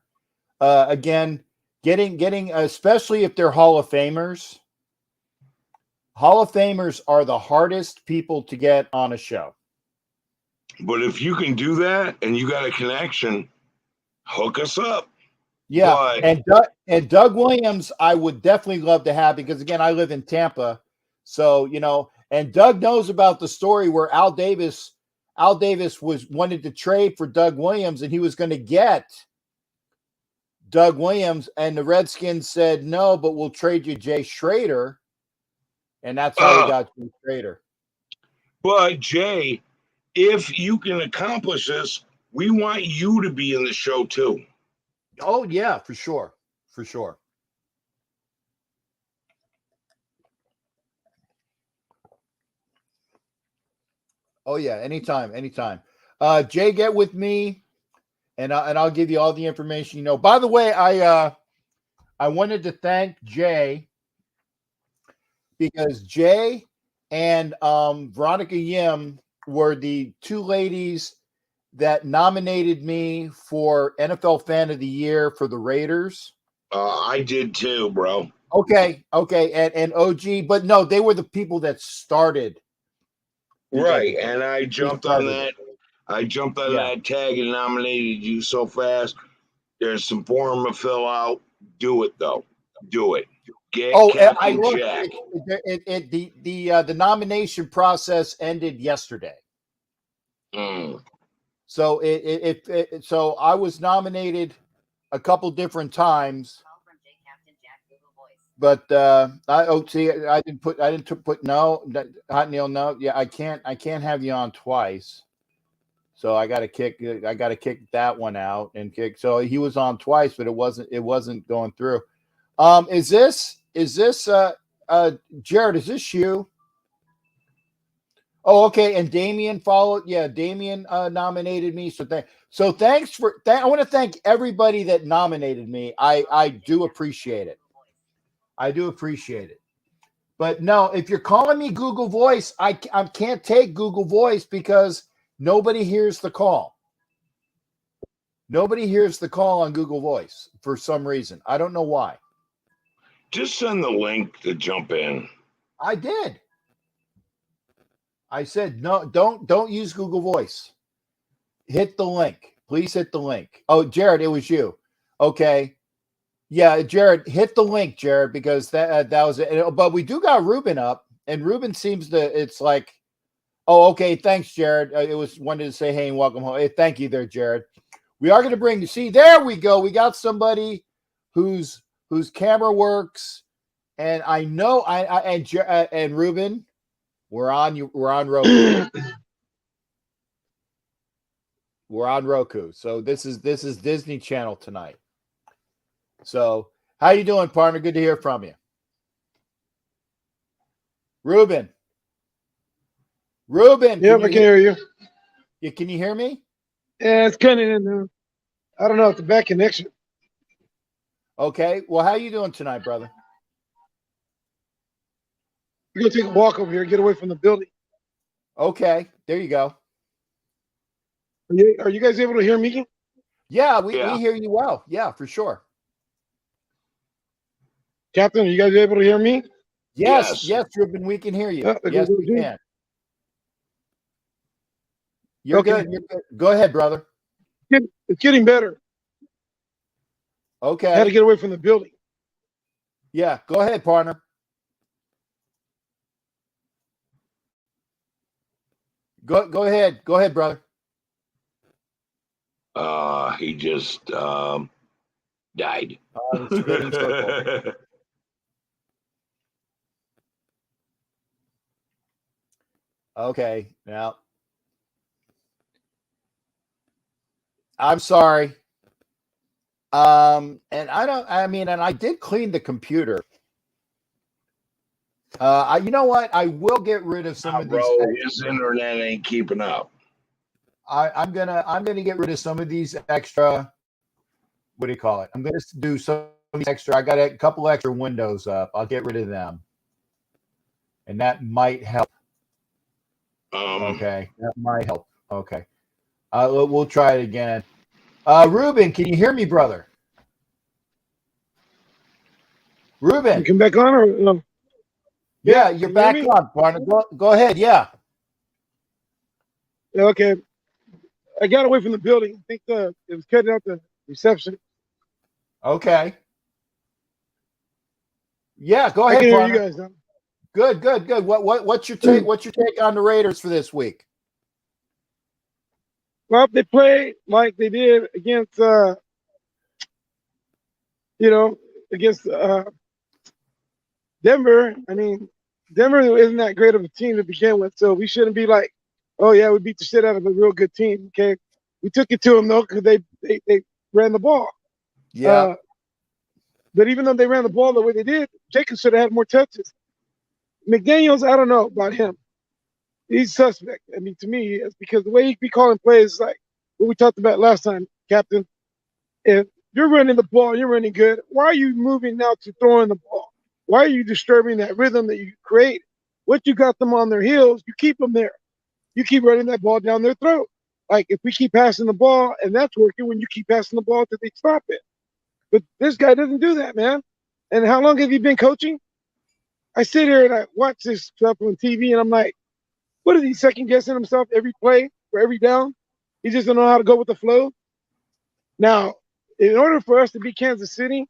S3: Again, getting especially if they're Hall of Famers. Hall of Famers are the hardest people to get on a show.
S2: But if you can do that and you got a connection, hook us up.
S3: Yeah, and Doug Williams, I would definitely love to have, because again, I live in Tampa, so and Doug knows about the story where Al Davis wanted to trade for Doug Williams, and he was going to get Doug Williams, and the Redskins said no, but we'll trade you Jay Schrader, and that's how we got Jay Schrader.
S2: But Jay, if you can accomplish this, we want you to be in the show too.
S3: Oh yeah, for sure. Oh yeah, anytime. Jay, get with me, and I'll give you all the information. By the way, I wanted to thank Jay, because Jay and Veronica Yim were the two ladies that nominated me for NFL Fan of the Year for the Raiders.
S2: I did too, bro.
S3: Okay, and OG, but no, they were the people that started.
S2: Right, and I jumped on that. I jumped on that tag and nominated you so fast. There's some form to fill out. Do it though. Do it. Get
S3: I
S2: Captain
S3: looked.
S2: Jack.
S3: The nomination process ended yesterday. So so I was nominated a couple different times. But I didn't put Hot Neil, no. Yeah, I can't have you on twice. So I got to kick that one out and kick. So he was on twice, but it wasn't going through. Is this Jared, is this you? Oh, okay. And Damien followed. Yeah, Damien nominated me. So thanks I want to thank everybody that nominated me. I do appreciate it. I do appreciate it. But no, if you're calling me Google Voice, I can't take Google Voice because nobody hears the call. Nobody hears the call on Google Voice for some reason. I don't know why.
S2: Just send the link to jump in.
S3: I did. I said, no, don't use Google Voice. Hit the link. Please hit the link. Oh, Jared, it was you. Okay. Yeah, Jared, hit the link, Jared, because that was it. But we do got Ruben up, and Ruben seems to, it's like, oh, okay, thanks, Jared. It was wanted to say hey and welcome home. Hey, thank you there, Jared. We are going to bring, see, there we go. We got somebody whose camera works, and I know and Ruben, we're on Roku. We're on Roku. So this is Disney Channel tonight. So how you doing, partner? Good to hear from you. Ruben.
S4: Yeah, I can hear you.
S3: Can you hear me?
S4: Yeah, it's kind of in there. I don't know. It's a bad connection.
S3: Okay. Well, how you doing tonight, brother?
S4: We're going to take a walk over here, get away from the building.
S3: Okay. There you go.
S4: Are you guys able to hear me?
S3: Yeah, we hear you well. Yeah, for sure.
S4: Captain, are you guys able to hear me?
S3: Yes, Ruben, we can hear you. Yes, we can. You're good. You're good. Go ahead, brother.
S4: It's getting better.
S3: Okay.
S4: I had to get away from the building.
S3: Yeah, go ahead, partner. Go ahead. Go ahead, brother.
S2: He just died.
S3: Okay, now I'm sorry. And I did clean the computer. You know what? I will get rid of some of these.
S2: His internet ain't keeping up.
S3: I'm gonna get rid of some of these extra. What do you call it? I'm gonna do some extra. I got a couple extra windows up. I'll get rid of them, and that might help. Okay, that might help. Okay, we'll try it again. Ruben, can you hear me, brother? Ruben,
S4: you come back on or no?
S3: Yeah, you're back on, partner. Go ahead. Yeah.
S4: Okay. I got away from the building. I think it was cutting out the reception.
S3: Okay. Yeah, go ahead,
S4: I can hear
S3: partner.
S4: you guys now.
S3: Good. What's your take? What's your take on the Raiders for this week?
S4: Well, they played like they did against, against Denver. I mean, Denver isn't that great of a team to begin with, so we shouldn't be like, oh yeah, we beat the shit out of a real good team. Okay, we took it to them though because they ran the ball.
S3: Yeah.
S4: But even though they ran the ball the way they did, Jacobs should have had more touches. McDaniels, I don't know about him. He's suspect. I mean, to me, it's because the way he be calling plays, like what we talked about last time, Captain. If you're running the ball, you're running good. Why are you moving now to throwing the ball? Why are you disturbing that rhythm that you created? What you got them on their heels, you keep them there. You keep running that ball down their throat. Like if we keep passing the ball, and that's working when you keep passing the ball till they stop it. But this guy doesn't do that, man. And how long have you been coaching? I sit here and I watch this stuff on TV, and I'm like, what is he second guessing himself every play for every down? He just don't know how to go with the flow. Now, in order for us to beat Kansas City,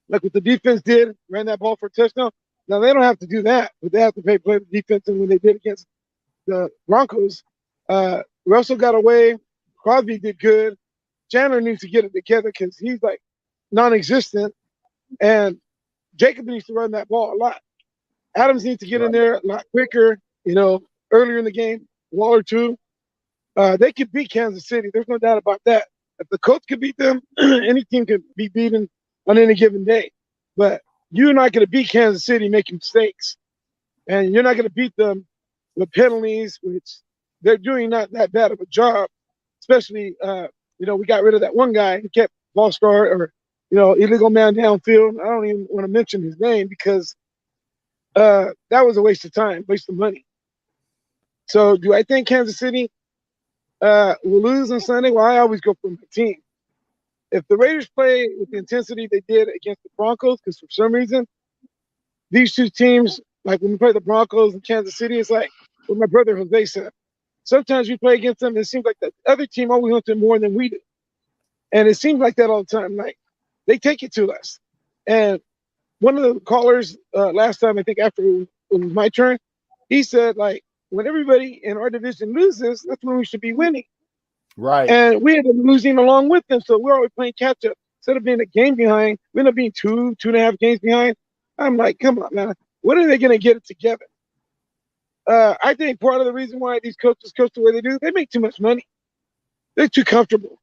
S4: like what the defense did, ran that ball for a touchdown. Now they don't have to do that, but they have to play the defense. And when they did against the Broncos, Russell got away. Crosby did good. Chandler needs to get it together because he's like non-existent, and Jacob needs to run that ball a lot. Adams needs to get in there a lot quicker. Earlier in the game, Waller too. They could beat Kansas City. There's no doubt about that. If the Colts could beat them, any team could be beaten on any given day. But you're not going to beat Kansas City making mistakes. And you're not going to beat them with penalties, which they're doing not that bad of a job. Especially, we got rid of that one guy who kept ball start or, illegal man downfield. I don't even want to mention his name because that was a waste of time, waste of money. So do I think Kansas City will lose on Sunday? Well, I always go for my team. If the Raiders play with the intensity they did against the Broncos, because for some reason, these two teams, like when we play the Broncos and Kansas City, it's like what my brother Jose said. Sometimes we play against them, and it seems like the other team always wants it more than we do. And it seems like that all the time. Like, they take it to us. And one of the callers last time, I think after it was my turn, he said, like, when everybody in our division loses, that's when we should be winning.
S3: Right.
S4: And we ended up losing along with them. So we're always playing catch up. Instead of being a game behind, we end up being 2.5 games behind. I'm like, come on, man. When are they going to get it together? I think part of the reason why these coaches coach the way they do, they make too much money. They're too comfortable.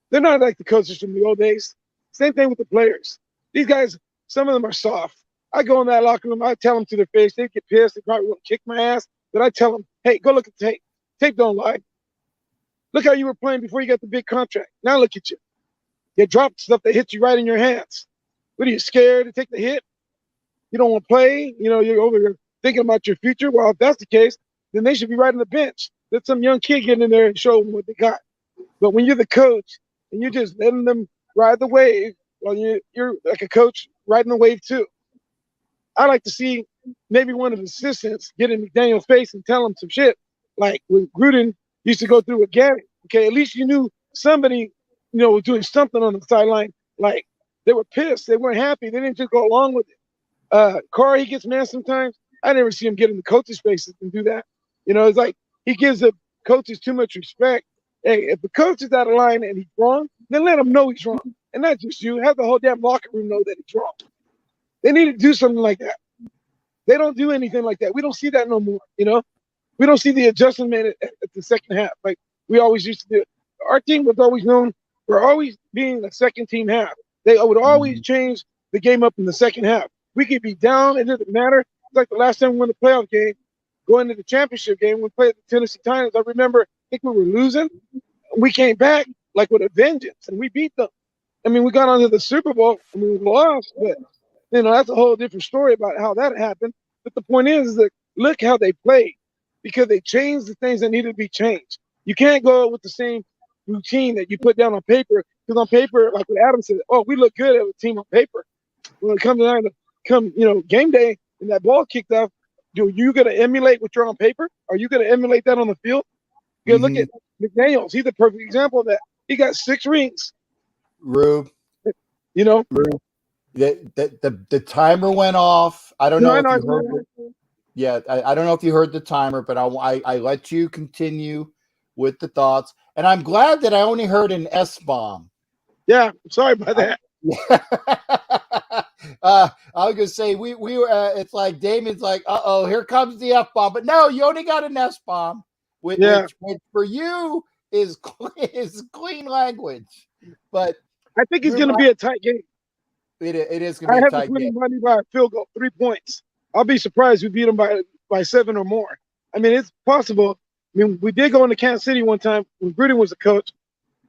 S4: They're not like the coaches from the old days. Same thing with the players. These guys, some of them are soft. I go in that locker room, I tell them to their face, they get pissed, they probably want to kick my ass, but I tell them, hey, go look at the tape. Tape don't lie. Look how you were playing before you got the big contract. Now look at you. You dropped stuff that hit you right in your hands. What are you, scared to take the hit? You don't want to play? You're over here thinking about your future? Well, if that's the case, then they should be right on the bench. Let some young kid get in there and show them what they got. But when you're the coach and you're just letting them ride the wave, well, you're like a coach riding the wave too. I like to see maybe one of the assistants get in McDaniel's face and tell him some shit. Like when Gruden used to go through with Gary. Okay, at least you knew somebody, was doing something on the sideline. Like they were pissed. They weren't happy. They didn't just go along with it. Carr, he gets mad sometimes. I never see him get in the coaches' faces and do that. It's like he gives the coaches too much respect. Hey, if the coach is out of line and he's wrong, then let him know he's wrong. And not just you. Have the whole damn locker room know that he's wrong. They need to do something like that. They don't do anything like that. We don't see that no more, We don't see the adjustment made at the second half like we always used to do. Our team was always known for always being a second team half. They would always change the game up in the second half. We could be down. It doesn't matter. It's like the last time we won the playoff game, going to the championship game, we played the Tennessee Titans. I remember, I think we were losing. We came back like with a vengeance, and we beat them. I mean, we got onto the Super Bowl, and we lost, but, that's a whole different story about how that happened. But the point is that look how they played because they changed the things that needed to be changed. You can't go with the same routine that you put down on paper because on paper, like what Adam said, we look good as a team on paper. When it comes to game day and that ball kicked off, are you going to emulate what you're on paper? Are you going to emulate that on the field? You look at McDaniels. He's the perfect example of that. He got 6 rings.
S3: Rube.
S4: Rube.
S3: The timer went off. I don't know if you heard it. Yeah, I don't know if you heard the timer, but I let you continue with the thoughts. And I'm glad that I only heard an S-bomb.
S4: Yeah, sorry about that.
S3: I was gonna say we were. It's like Damien's like, here comes the F-bomb, but no, you only got an S-bomb, which for you is clean language. But
S4: I think it's gonna be a tight game.
S3: It is gonna be a tight game. I have
S4: money by a field goal, 3 points. I'll be surprised if we beat them by 7 or more. I mean, it's possible. I mean, we did go into Kansas City one time when Gruden was the coach.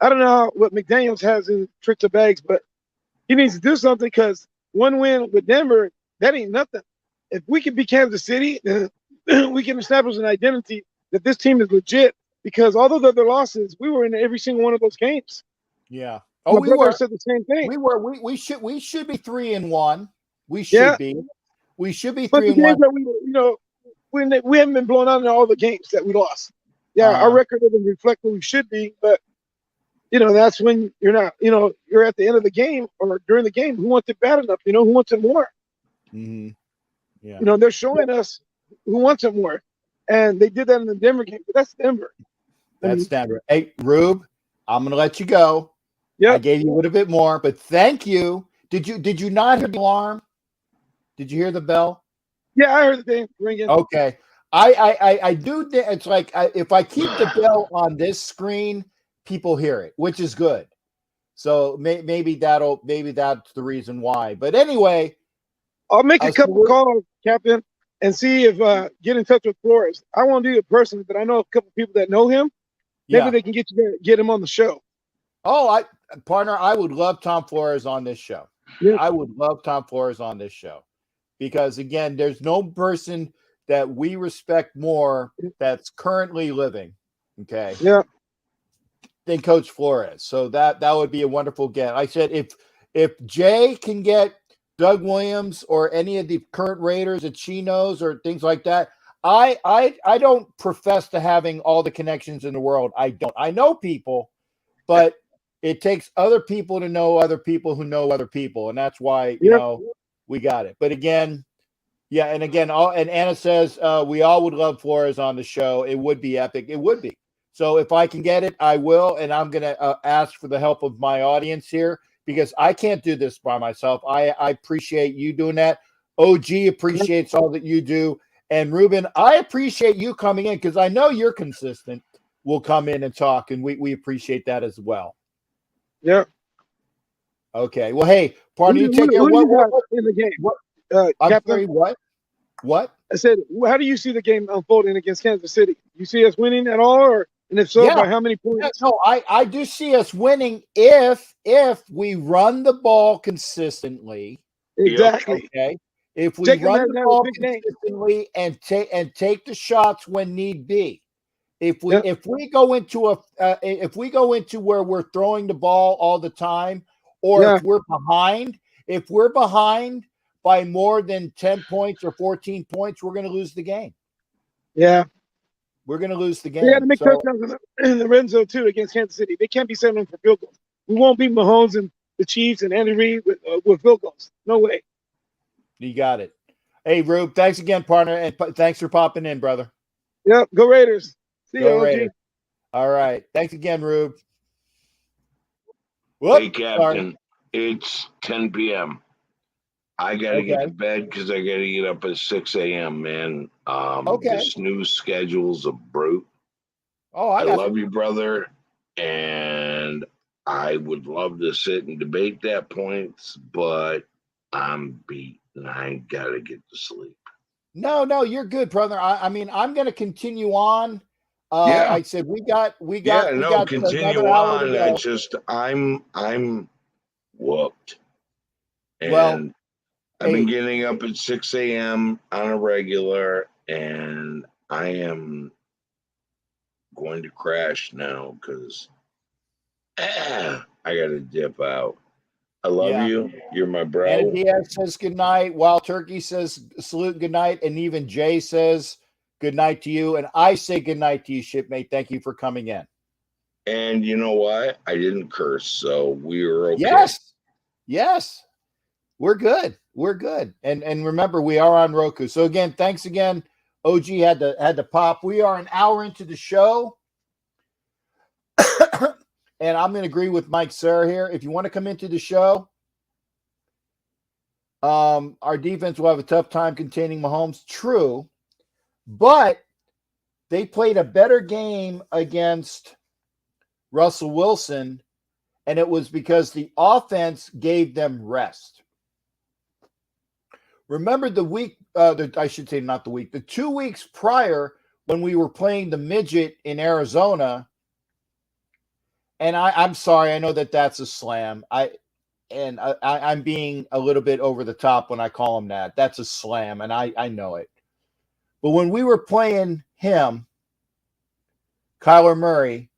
S4: I don't know what McDaniels has in tricks of bags, but he needs to do something because one win with Denver, that ain't nothing. If we can beat Kansas City, then we can establish an identity that this team is legit because all those other losses, we were in every single one of those games.
S3: Yeah.
S4: Oh, we were. Said the same thing.
S3: We should be 3-1. We should be. We should be 3-1.
S4: We haven't been blown out in all the games that we lost. Yeah, our record doesn't reflect what we should be, but that's when you're not, you're at the end of the game or during the game. Who wants it bad enough? Who wants it more?
S3: Mm-hmm. Yeah.
S4: They're showing us who wants it more. And they did that in the Denver game, but that's Denver.
S3: That's Denver. Hey, Rube, I'm going to let you go.
S4: Yeah.
S3: I gave you a little bit more, but thank you. Did you not hear the alarm? Did you hear the bell?
S4: Yeah, I heard the thing ringing.
S3: Okay. I do. It's like if I keep the bell on this screen, people hear it, which is good. So maybe that's the reason why. But anyway,
S4: I'll make a couple calls, Captain, and see if get in touch with Flores. I won't do it personally, but I know a couple people that know him. Maybe they can get him on the show.
S3: Oh, partner, I would love Tom Flores on this show.
S4: Yeah.
S3: I would love Tom Flores on this show because again, there's no person that we respect more that's currently living. Okay.
S4: Yeah.
S3: Than Coach Flores. So that would be a wonderful get. I said if Jay can get Doug Williams or any of the current Raiders that she knows or things like that, I don't profess to having all the connections in the world. I don't. I know people, but it takes other people to know other people who know other people, and that's why we got it. But again, and Anna says we all would love Flores on the show. It would be epic. It would be. So if I can get it, I will, and I'm going to ask for the help of my audience here because I can't do this by myself. I appreciate you doing that. OG appreciates all that you do. And Ruben, I appreciate you coming in because I know you're consistent. We'll come in and talk, and we appreciate that as well.
S4: Yeah.
S3: Okay. Well, hey, partner, you take care.
S4: What in the game?
S3: I'm sorry, what? What?
S4: I said, how do you see the game unfolding against Kansas City? You see us winning at all, and if so, by how many points?
S3: Yeah, no, I do see us winning if we run the ball consistently.
S4: Exactly.
S3: Okay. If we run the ball consistently and take the shots when need be. If we go into where we're throwing the ball all the time, or if we're behind by more than 10 points or 14 points, we're going to lose the game.
S4: Yeah.
S3: We're going to lose the game.
S4: They got to make touchdowns in the red zone, too, against Kansas City. They can't be settling for field goals. We won't beat Mahomes and the Chiefs and Andy Reid with field goals. No way.
S3: You got it. Hey, Rube, thanks again, partner, and thanks for popping in, brother.
S4: Yep, go Raiders. See you,
S3: Raiders. All right. Thanks again, Rube.
S2: Hey, Captain, it's 10 p.m. I got to get to bed because I got to get up at 6 a.m., man. This new schedule's a brute.
S3: Oh,
S2: I love you, brother, and I would love to sit and debate that points, but I'm beat and I got to get to sleep.
S3: No, you're good, brother. I mean, I'm going to continue on. I said we got
S2: continue on. It's just I'm whooped. And I've been getting up at 6 a.m. on a regular, and I am going to crash now because I got to dip out. I love you. You're my bro.
S3: And Diaz says good night. Wild Turkey says salute, good night. And even Jay says good night to you. And I say good night to you, shipmate. Thank you for coming in.
S2: And you know what? I didn't curse, so we were okay.
S3: Yes. We're good. And remember, we are on Roku. So again, thanks again. OG had to pop. We are an hour into the show. And I'm going to agree with Mike Sarah here. If you want to come into the show, our defense will have a tough time containing Mahomes. True. But they played a better game against Russell Wilson, and it was because the offense gave them rest. Remember the 2 weeks prior when we were playing the midget in Arizona, and I'm sorry, I know that's a slam. I'm being a little bit over the top when I call him that. That's a slam, and I know it. But when we were playing him, Kyler Murray,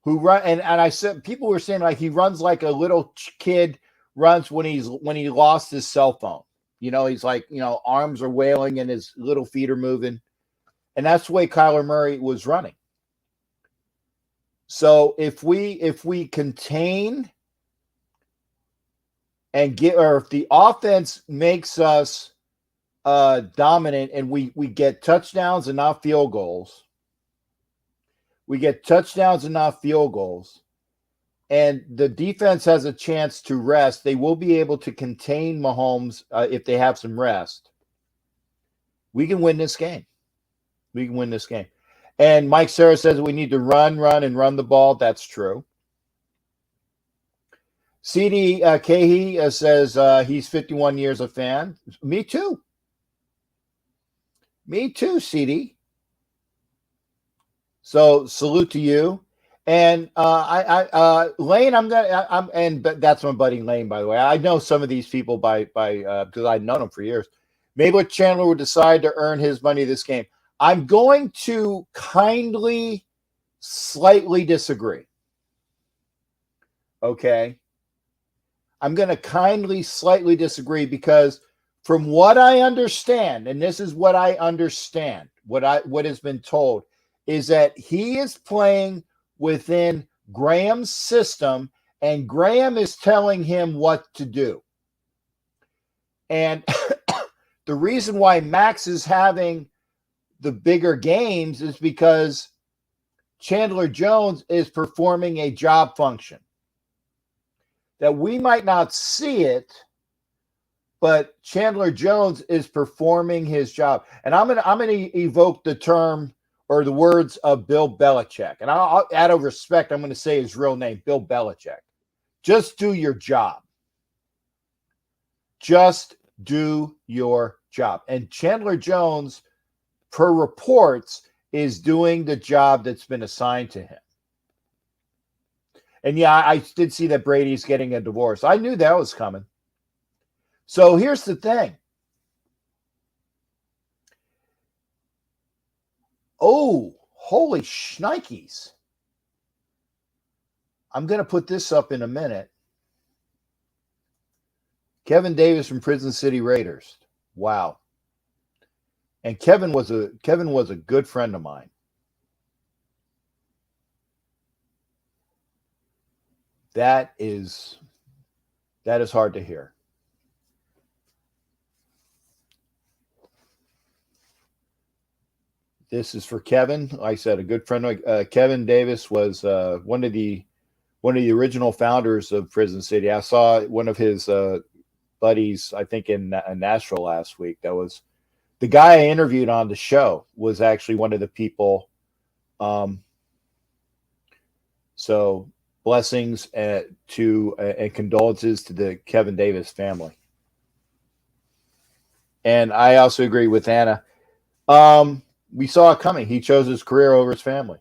S3: who run and I said people were saying like he runs like a little kid runs when he lost his cell phone. He's like, arms are wailing and his little feet are moving. And that's the way Kyler Murray was running. So if we contain and get, or if the offense makes us dominant and we get touchdowns and not field goals, and the defense has a chance to rest, they will be able to contain Mahomes if they have some rest. We can win this game. And Mike Sarah says we need to run the ball. That's true. CD Cahy says he's 51 years a fan. Me too, CD. So salute to you. And Lane, but that's my buddy Lane, by the way. I know some of these people by because I've known them for years. Maybe what Chandler would decide to earn his money this game. I'm going to kindly, slightly disagree. Okay. I'm going to kindly, slightly disagree because from what I understand, and this is what I understand, what has been told, is that he is playing within Graham's system, and Graham is telling him what to do. And the reason why Max is having the bigger games is because Chandler Jones is performing a job function. That we might not see it, but Chandler Jones is performing his job. And I'm gonna evoke the term or the words of Bill Belichick. And I'll out of respect, I'm going to say his real name, Bill Belichick. Just do your job. Just do your job. And Chandler Jones, per reports, is doing the job that's been assigned to him. And yeah, I did see that Brady's getting a divorce. I knew that was coming. So here's the thing. Oh, holy shnikes. I'm going to put this up in a minute. Kevin Davis from Prison City Raiders. Wow. And Kevin was a good friend of mine. That is hard to hear. This is for Kevin. Like I said, a good friend. Kevin Davis was one of the original founders of Prison City. I saw one of his buddies, I think in Nashville last week. That was the guy I interviewed on the show. Was actually one of the people. So blessings to and condolences to the Kevin Davis family. And I also agree with Anna. We saw it coming. He chose his career over his family.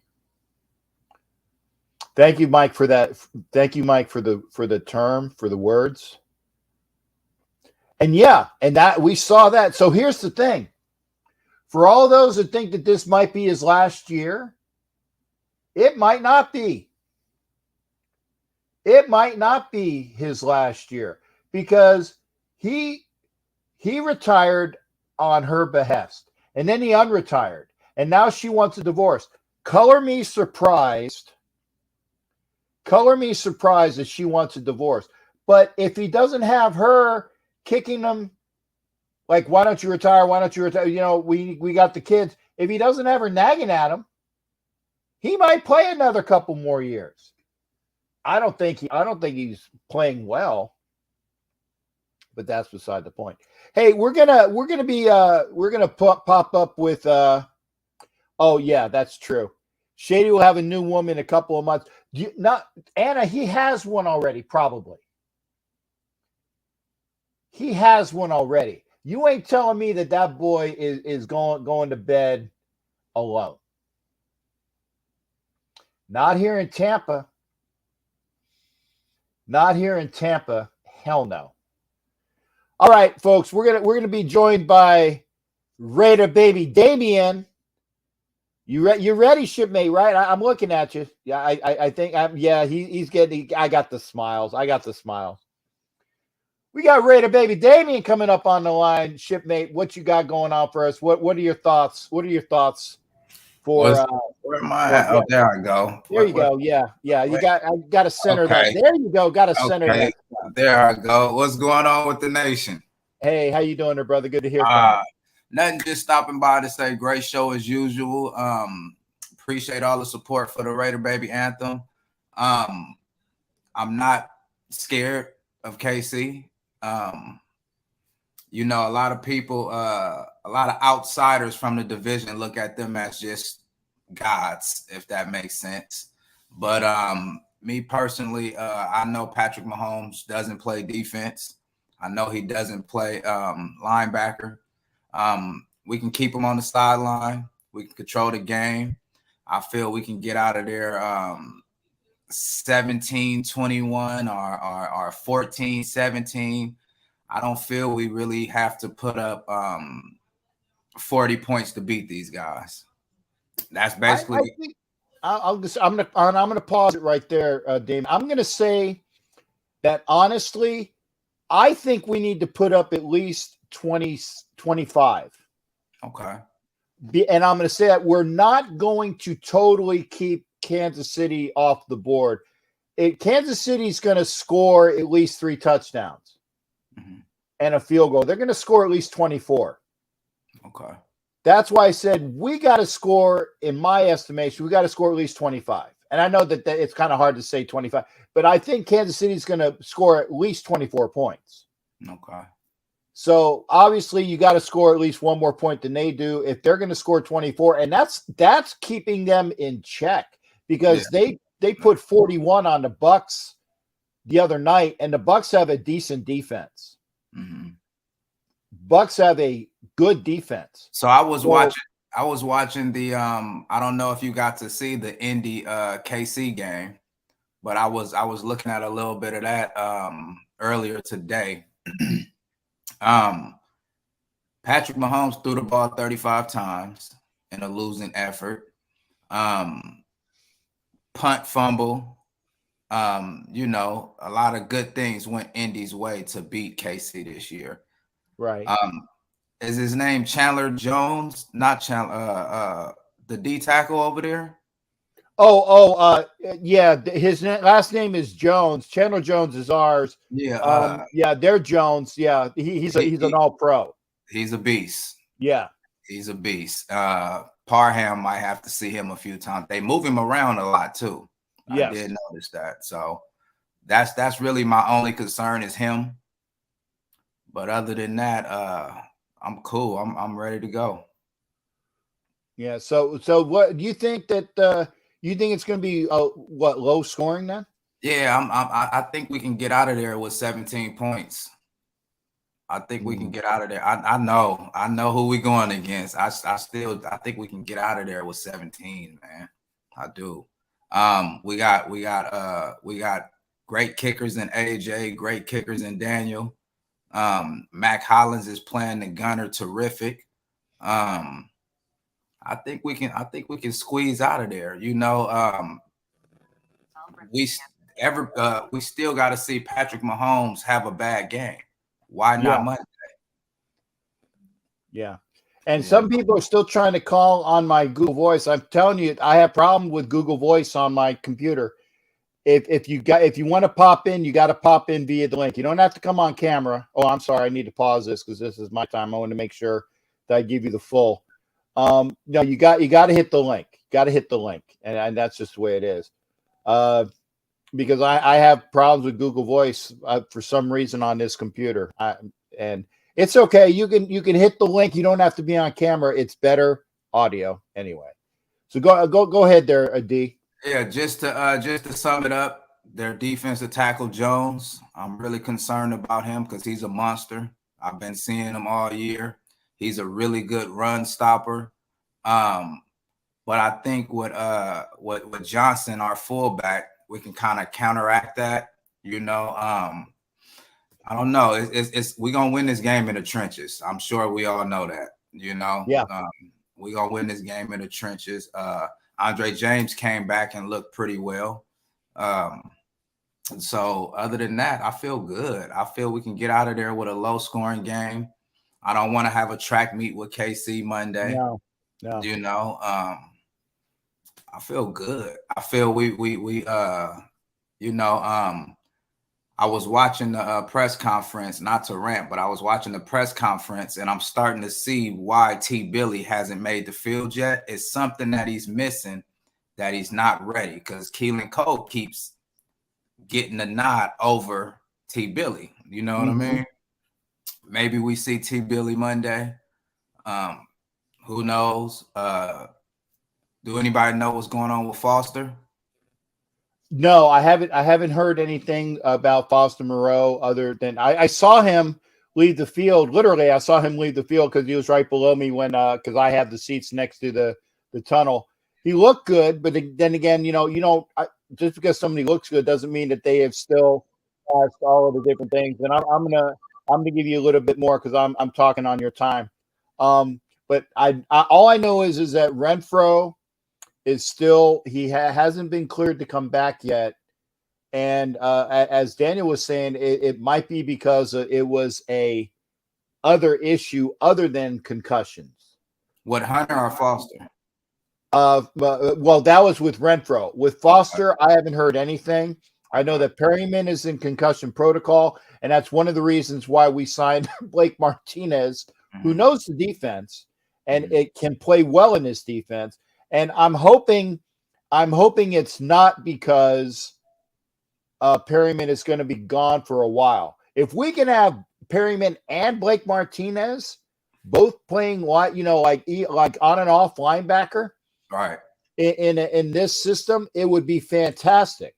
S3: Thank you, Mike, for that. Thank you, Mike, for the words. And yeah, and that we saw that. So here's the thing. For all those that think that this might be his last year, it might not be. It might not be his last year because he retired on her behest. And then he unretired. And now she wants a divorce. Color me surprised that she wants a divorce. But if he doesn't have her kicking him, like, why don't you retire? Why don't you retire? You know, we got the kids. If he doesn't have her nagging at him, he might play another couple more years. I don't think he's playing well. But that's beside the point. Hey, we're gonna pop up with oh yeah, that's true. Shady will have a new woman in a couple of months. Anna, he has one already, probably. He has one already. You ain't telling me that boy is going to bed alone. Not here in Tampa. Not here in Tampa. Hell no. All right, folks, we're gonna be joined by Raider baby Damien. You ready, shipmate? Right? I'm looking at you. Yeah, I think he's getting. I got the smiles. We got Raider baby Damien coming up on the line, shipmate. What you got going on for us? What are your thoughts? What are your thoughts for
S5: where am I at? Oh, there I go.
S3: there you go. Yeah. You got to center that.
S5: Okay.
S3: There you go. Got to center that.
S5: There I go. What's going on with the nation?
S3: Hey, how you doing there, brother? Good to hear from you.
S5: Nothing, just stopping by to say great show as usual. Appreciate all the support for the Raider Baby Anthem. I'm not scared of KC. You know, a lot of people, a lot of outsiders from the division look at them as just gods, if that makes sense. But me personally, I know Patrick Mahomes doesn't play defense. I know he doesn't play linebacker. We can keep him on the sideline. We can control the game. I feel we can get out of there 17-21 or 14-17. I don't feel we really have to put up 40 points to beat these guys. That's basically.
S3: I'm gonna pause it right there, Damon. I'm gonna say that honestly, I think we need to put up at least 20-25.
S5: Okay.
S3: And I'm going to say that we're not going to totally keep Kansas City off the board. Kansas City's going to score at least 3 touchdowns and a field goal. They're going to score at least 24.
S5: Okay.
S3: That's why I said we got to score, in my estimation, we got to score at least 25. And I know that it's kind of hard to say 25, but I think Kansas City's going to score at least 24 points.
S5: Okay.
S3: So obviously you got to score at least one more point than they do. If they're going to score 24, and that's keeping them in check, because they put 41 on the Bucks the other night, and the Bucks have a decent defense. Bucks have a good defense.
S5: So I was watching the I don't know if you got to see the Indy KC game, but I was looking at a little bit of that earlier today. Patrick Mahomes threw the ball 35 times in a losing effort. Punt, fumble. You know, a lot of good things went Indy's way to beat KC this year.
S3: Right.
S5: Is his name Chandler Jones? Not Chandler, the D tackle over there?
S3: Yeah. His last name is Jones. Chandler Jones is ours.
S5: Yeah.
S3: They're Jones. Yeah. He's an all-pro.
S5: He's a beast.
S3: Yeah.
S5: He's a beast. Parham might have to see him a few times. They move him around a lot too.
S3: Yes.
S5: I did notice that. So that's really my only concern is him. But other than that, I'm cool. I'm ready to go.
S3: Yeah. So what do you think that you think it's going to be low scoring then?
S5: Yeah, I think we can get out of there with 17 points. I think we can get out of there. I know who we're going against. I think we can get out of there with 17, man. I do. We got great kickers in AJ, great kickers in Daniel. Mac Hollins is playing the gunner terrific. I think we can squeeze out of there. You know, we still got to see Patrick Mahomes have a bad game. Why not Monday?
S3: Yeah. And some people are still trying to call on my Google Voice. I'm telling you, I have problem with Google Voice on my computer. If you want to pop in, you got to pop in via the link. You don't have to come on camera. Oh, I'm sorry. I need to pause this because this is my time. I want to make sure that I give you the full. No, you got to hit the link. Got to hit the link, and that's just the way it is. Because I have problems with Google Voice for some reason on this computer, and it's okay. You can hit the link. You don't have to be on camera. It's better audio anyway. So go ahead there, D.
S5: Yeah, just to sum it up, their defensive tackle Jones. I'm really concerned about him because he's a monster. I've been seeing him all year. He's a really good run stopper. But I think with Johnson, our fullback, we can kind of counteract that. You know, I don't know. It's we're gonna win this game in the trenches. I'm sure we all know that. You know, we're gonna win this game in the trenches. Andre James came back and looked pretty well. So other than that, I feel good. I feel we can get out of there with a low scoring game. I don't want to have a track meet with KC Monday.
S3: No.
S5: You know, I feel good. I feel we you know, I was watching the press conference, not to rant, but I was watching the press conference, and I'm starting to see why T. Billy hasn't made the field yet. It's something that he's missing, that he's not ready, because Keelan Cole keeps getting the nod over T. Billy. You know what I mean? Maybe we see T. Billy Monday. Who knows? Do anybody know what's going on with Foster?
S3: No, I haven't heard anything about Foster Moreau other than I saw him leave the field. Literally, I saw him leave the field because he was right below me when because I have the seats next to the tunnel. He looked good, but then again, you know, just because somebody looks good doesn't mean that they have still passed all of the different things. And I'm gonna give you a little bit more because I'm talking on your time. But I all I know is that Renfro is still hasn't been cleared to come back yet, and as Daniel was saying, it might be because it was a other issue other than concussions.
S5: What, Hunter or Foster?
S3: Well, that was with Renfro. With Foster, I haven't heard anything. I know that Perryman is in concussion protocol, and that's one of the reasons why we signed Blake Martinez, who knows the defense and it can play well in this defense. And I'm hoping it's not because Perryman is going to be gone for a while. If we can have Perryman and Blake Martinez both playing like on and off linebacker,
S5: right,
S3: in this system, it would be fantastic.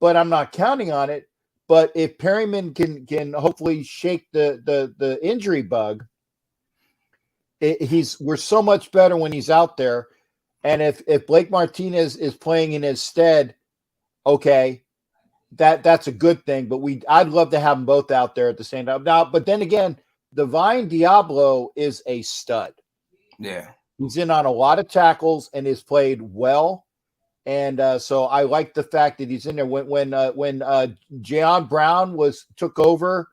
S3: But I'm not counting on it. But if Perryman can hopefully shake the injury bug, we're so much better when he's out there. And if Blake Martinez is playing in his stead, okay, that's a good thing. But I'd love to have them both out there at the same time. Now, but then again, Divine Diablo is a stud.
S5: Yeah,
S3: he's in on a lot of tackles and has played well. And so I like the fact that he's in there. When Jayon Brown took over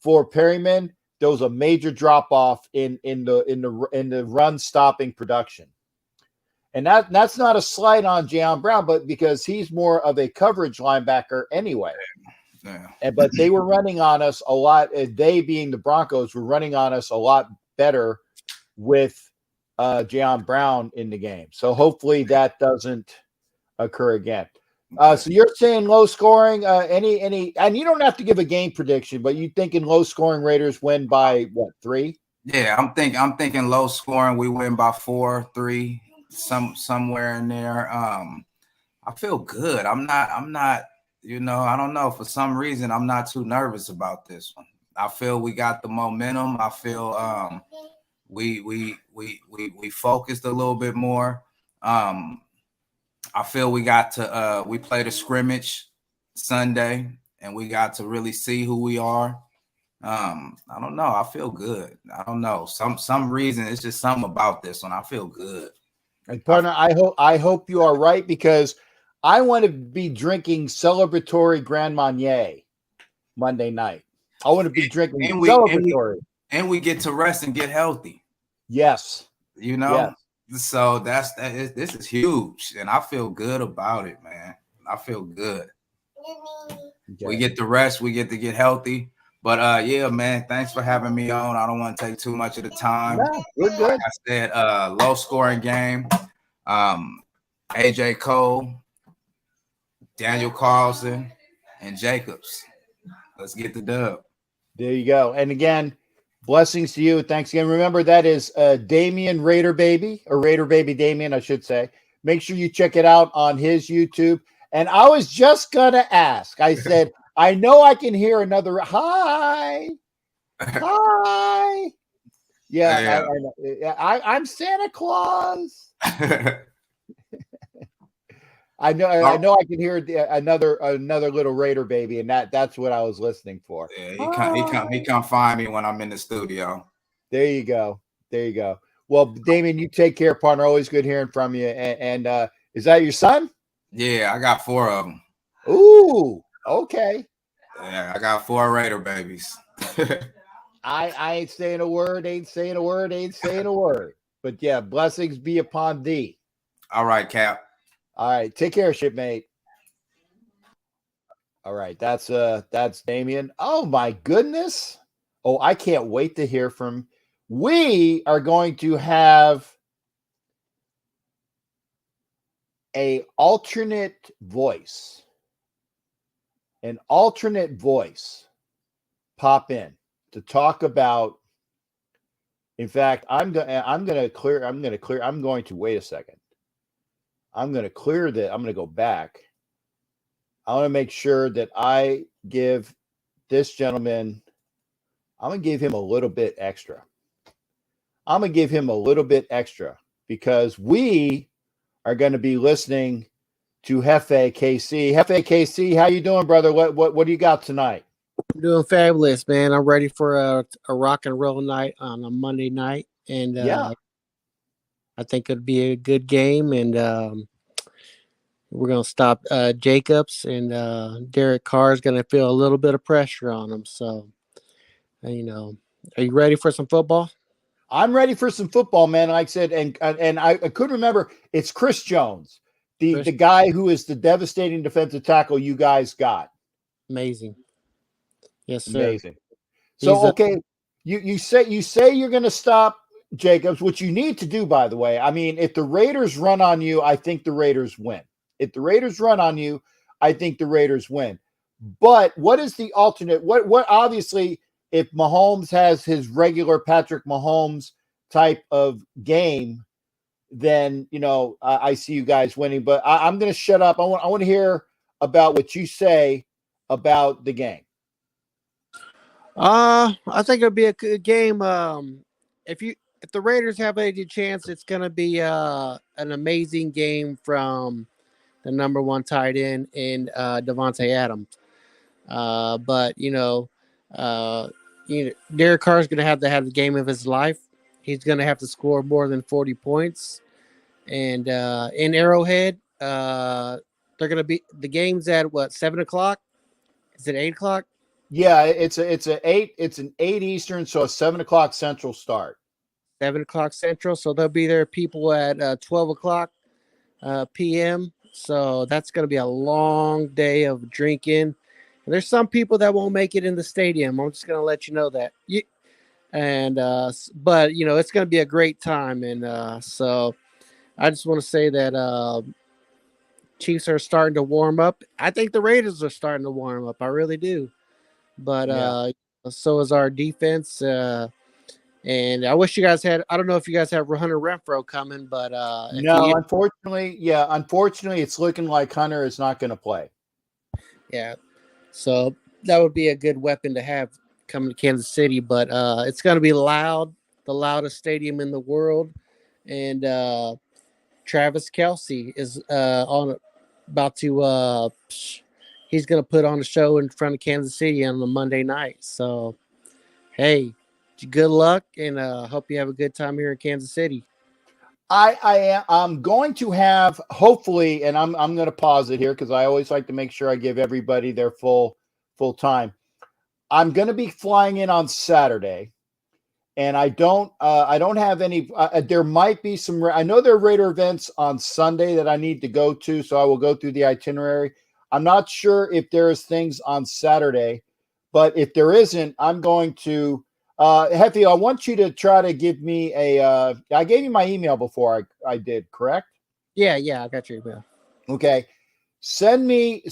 S3: for Perryman, there was a major drop off in the run stopping production. And that's not a slight on Jayon Brown, but because he's more of a coverage linebacker anyway.
S5: Yeah.
S3: But they were running on us a lot. They, being the Broncos, were running on us a lot better with Jayon Brown in the game. So hopefully that doesn't occur again. So you're saying low scoring, any, and you don't have to give a game prediction, but you thinking low scoring Raiders win by what, 3?
S5: Yeah, I'm thinking low scoring. We win by 4, 3, somewhere in there. I feel good. I'm not, you know, I don't know. For some reason, I'm not too nervous about this one. I feel we got the momentum. I feel we focused a little bit more. I feel we got to we played a scrimmage Sunday and we got to really see who we are. I don't know. I feel good. I don't know. Some reason it's just something about this one. I feel good.
S3: And partner, I hope you are right, because I want to be drinking celebratory Grand Marnier Monday night. I want to be drinking celebratory.
S5: And we get to rest and get healthy.
S3: Yes.
S5: You know? Yes. So this is huge. And I feel good about it, man. I feel good. Okay. We get to rest. We get to get healthy. But yeah, man, thanks for having me on. I don't want to take too much of the time.
S3: No, we're good.
S5: Like I said, low scoring game. AJ Cole, Daniel Carlson, and Jacobs. Let's get the dub.
S3: There you go. And again, blessings to you. Thanks again. Remember, that is Damian Raider Baby, or Raider Baby Damian, I should say. Make sure you check it out on his YouTube. And I was just going to ask. I said, I know I can hear another hi. Hi. Yeah. I'm Santa Claus. I know I can hear another little Raider baby, and that's what I was listening for.
S5: Yeah, he come find me when I'm in the studio.
S3: There you go. Well, Damien, you take care, partner. Always good hearing from you. And is that your son?
S5: Yeah, I got 4 of them.
S3: Ooh, okay.
S5: Yeah, I got 4 Raider babies.
S3: I ain't saying a word. But yeah, blessings be upon thee.
S5: All right, Cap.
S3: All right. Take care, shipmate. All right. That's Damien. Oh my goodness. Oh, I can't wait to hear from. We are going to have an alternate voice pop in to talk about. In fact, I'm going to wait a second. I'm going to clear that. I'm going to go back. I want to make sure that I give this gentleman, I'm going to give him a little bit extra. Because we are going to be listening to Hefe KC. Hefe KC, how you doing, brother? What do you got tonight?
S6: I'm doing fabulous, man. I'm ready for a rock and roll night on a Monday night, and I think it'll be a good game. And we're gonna stop Jacobs, and Derek Carr is gonna feel a little bit of pressure on him. So, are you ready for some football?
S3: I'm ready for some football, man. Like I said, and I couldn't remember. It's Chris Jones, the guy who is the devastating defensive tackle you guys got.
S6: Amazing. Yes, sir.
S3: Amazing. So, okay, you say you're going to stop Jacobs, which you need to do, by the way. I mean, if the Raiders run on you, I think the Raiders win. If the Raiders run on you, I think the Raiders win. But what is the alternate? What obviously, if Mahomes has his regular Patrick Mahomes type of game, then I see you guys winning. But I'm going to shut up. I want to hear about what you say about the game.
S6: I think it'll be a good game. If the Raiders have any chance, it's gonna be an amazing game from the number one tight end in Devontae Adams. But Derek Carr is gonna have to have the game of his life. He's gonna have to score more than 40 points. And in Arrowhead, they're gonna be the game's at 7:00? Is it 8:00?
S3: Yeah, it's an 8 Eastern, so a 7:00 Central start.
S6: 7:00 Central, so there'll be there people at 12:00 p.m. So that's going to be a long day of drinking. And there's some people that won't make it in the stadium. I'm just going to let you know that. But it's going to be a great time, and so I just want to say that Chiefs are starting to warm up. I think the Raiders are starting to warm up. I really do. But so is our defense. And I wish you guys had. I don't know if you guys have Hunter Renfrow coming, but
S3: no, unfortunately, it's looking like Hunter is not going to play.
S6: Yeah, so that would be a good weapon to have coming to Kansas City, but it's going to be loud, the loudest stadium in the world, and Travis Kelce is about to. He's going to put on a show in front of Kansas City on the Monday night. So, hey, good luck, and hope you have a good time here in Kansas City.
S3: I'm going to have, hopefully, and I'm going to pause it here because I always like to make sure I give everybody their full time. I'm going to be flying in on Saturday, and I don't have any. There might be some. I know there are Raider events on Sunday that I need to go to, so I will go through the itinerary. I'm not sure if there's things on Saturday, but if there isn't, I'm going to. Hefe, I want you to try to give me a. I gave you my email before I did, correct?
S6: Yeah, I got your email.
S3: Okay, send me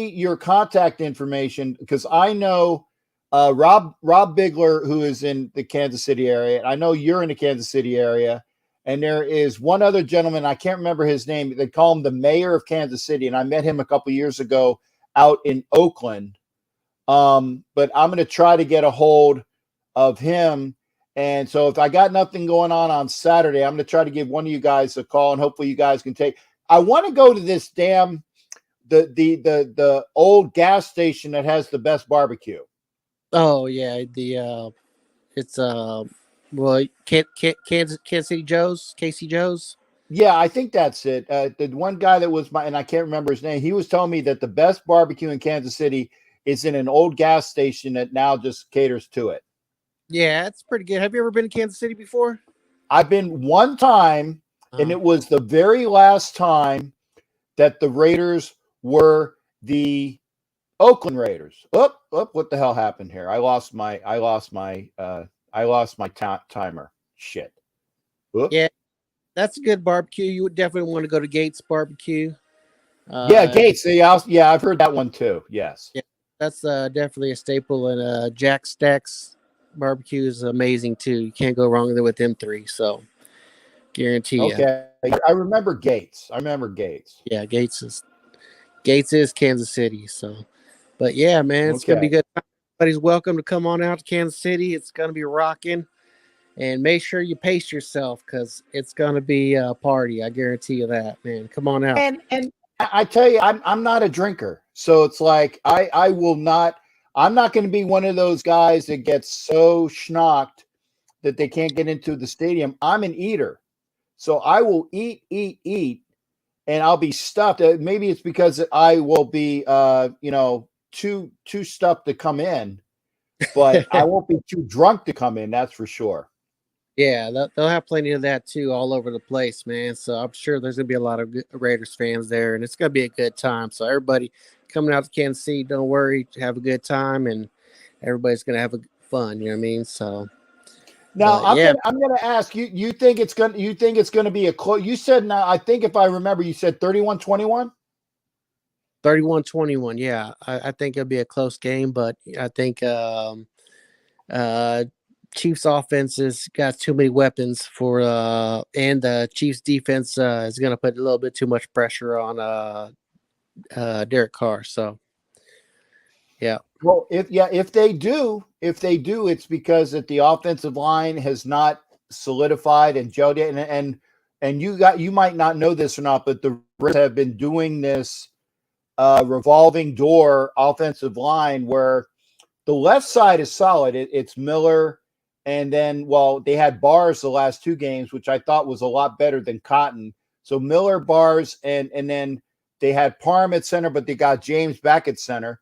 S3: your contact information because I know Rob Bigler, who is in the Kansas City area. I know you're in the Kansas City area, and there is one other gentleman, I can't remember his name. They call him the mayor of Kansas City, and I met him a couple years ago out in Oakland. But I'm going to try to get a hold of him. And so if I got nothing going on Saturday, I'm going to try to give one of you guys a call, and hopefully you guys can take. I want to go to this damn the old gas station that has the best barbecue.
S6: Oh yeah, it's Kansas City Joe's, Casey Joe's.
S3: Yeah, I think that's it. The one guy that was and I can't remember his name. He was telling me that the best barbecue in Kansas City is in an old gas station that now just caters to it.
S6: Yeah, it's pretty good. Have you ever been to Kansas City before?
S3: I've been one time, and it was the very last time that the Raiders were the Oakland Raiders. What the hell happened here? I lost my timer. Shit. Oop.
S6: Yeah, that's a good barbecue. You would definitely want to go to Gates Barbecue.
S3: Yeah, Gates. Yeah, I've heard that one too. Yes.
S6: Yeah, that's definitely a staple. And Jack Stack's barbecue is amazing too. You can't go wrong with them three. So guarantee you.
S3: Okay. I remember Gates.
S6: Yeah, Gates is Kansas City. So, but yeah, man, it's gonna be good. Everybody's welcome to come on out to Kansas City. It's gonna be rocking, and make sure you pace yourself because it's gonna be a party. I guarantee you that, man. Come on out.
S3: And I tell you, I'm not a drinker, so it's like I will not. I'm not going to be one of those guys that gets so schnocked that they can't get into the stadium. I'm an eater, so I will eat, and I'll be stuffed. Maybe it's because I will be, too stuffed to come in, but I won't be too drunk to come in. That's for sure.
S6: Yeah, they'll have plenty of that too, all over the place, man. So I'm sure there's gonna be a lot of Raiders fans there, and it's gonna be a good time. So everybody coming out to Kansas City, don't worry, have a good time, and everybody's gonna have fun. You know what I mean? So
S3: now I'm gonna ask you. You think it's gonna be a close? You said now. I think if I remember, you said 31-21.
S6: 31-21. Yeah, I think it'll be a close game, but I think Chiefs offense has got too many weapons for and the Chiefs defense is going to put a little bit too much pressure on Derek Carr. So yeah.
S3: Well, if they do, it's because that the offensive line has not solidified and gelled yet. And you might not know this or not, but the Reds have been doing this revolving door offensive line where the left side is solid. It's Miller. And then, they had Bars the last two games, which I thought was a lot better than Cotton. So Miller, Bars, and then they had Parham at center, but they got James back at center.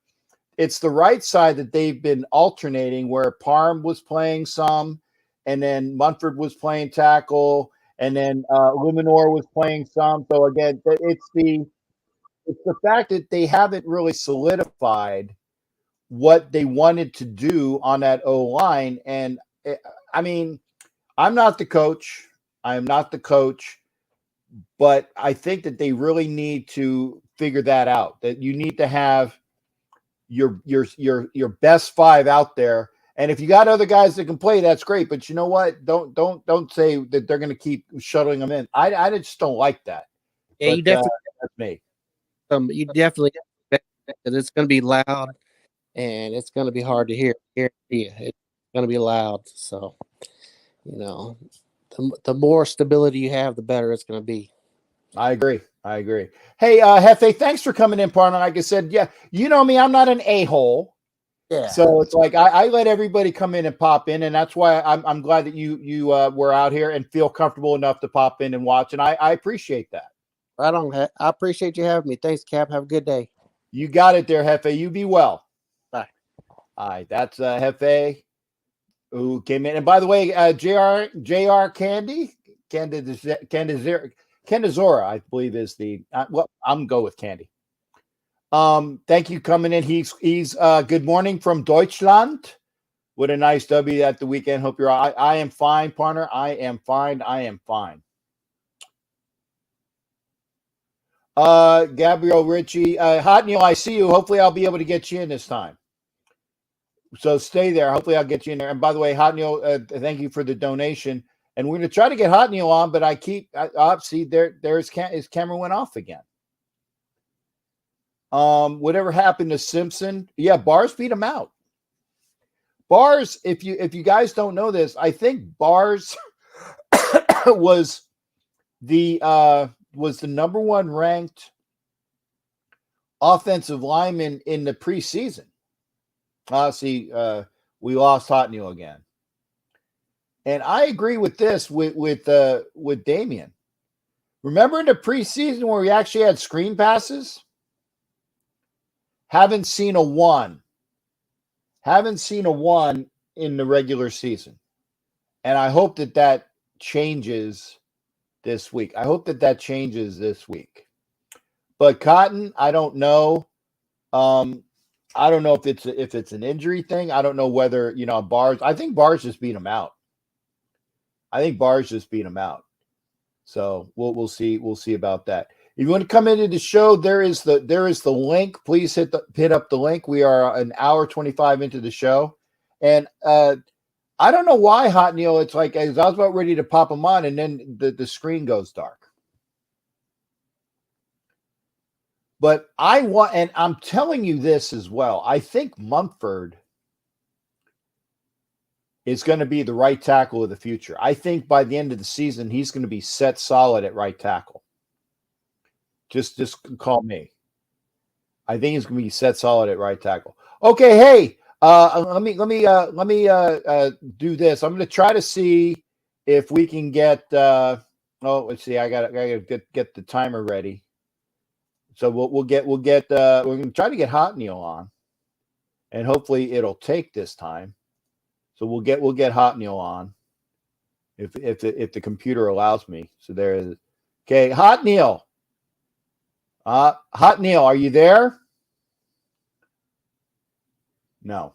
S3: It's the right side that they've been alternating where Parham was playing some, and then Munford was playing tackle, and then Luminor was playing some. So again, it's the fact that they haven't really solidified what they wanted to do on that O-line. And I mean, I'm not the coach. I am not the coach, but I think that they really need to figure that out. That you need to have your best five out there, and if you got other guys that can play, that's great. But you know what? Don't say that they're going to keep shuttling them in. I just don't like that.
S6: Yeah,
S3: but,
S6: you definitely.
S3: That's me.
S6: You definitely. It's going to be loud, and it's going to be hard to hear. It's going to be loud. So, the more stability you have, the better it's going to be.
S3: I agree. Hey, Hefe, thanks for coming in, partner. Like I said, yeah, you know me, I'm not an a-hole.
S6: Yeah.
S3: So it's like I let everybody come in and pop in, and that's why I'm glad that you were out here and feel comfortable enough to pop in and watch, and I appreciate that.
S6: Right on. I appreciate you having me. Thanks, Cap. Have a good day.
S3: You got it there, Hefe. You be well.
S6: Bye.
S3: All right, that's Hefe who came in. And by the way, JR Candizora, I believe is the I'm go with Candy. Thank you coming in. He's good morning from Deutschland. What a nice W at the weekend. Hope you're all. I am fine, partner. I am fine. Gabriel Ritchie, Hot Neil, I see you. Hopefully I'll be able to get you in this time. So stay there. Hopefully I'll get you in there. And by the way, Hot Neil, thank you for the donation. And we're going to try to get Hot Neil on, but see there's his camera went off again. Whatever happened to Simpson? Yeah, Bars beat him out. Bars, if you guys don't know this, I think Bars was the number one ranked offensive lineman in the preseason. We lost Hot Neil again. And I agree with this with Damian. Remember in the preseason where we actually had screen passes? Haven't seen a one in the regular season. And I hope that changes this week. But Cotton, I don't know. I don't know if it's an injury thing. I don't know whether Bars. I think Bars just beat him out. So we'll see. We'll see about that. If you want to come into the show, there is the link. Please hit up the link. We are an hour 25 into the show, and I don't know why, Hot Neil. It's like as I was about ready to pop them on, and then the screen goes dark. But I want, and I'm telling you this as well. I think Mumford is going to be the right tackle of the future. I think by the end of the season, he's going to be set solid at right tackle. Just call me. I think he's going to be set solid at right tackle. Okay, hey, let me do this. I'm going to try to see if we can get. Let's see. I got to get the timer ready. So we're going to try to get Hot Neil on, and hopefully it'll take this time. So we'll get Hot Neil on if the computer allows me. So there is. Okay, Hot Neil. Hot Neil, are you there? No.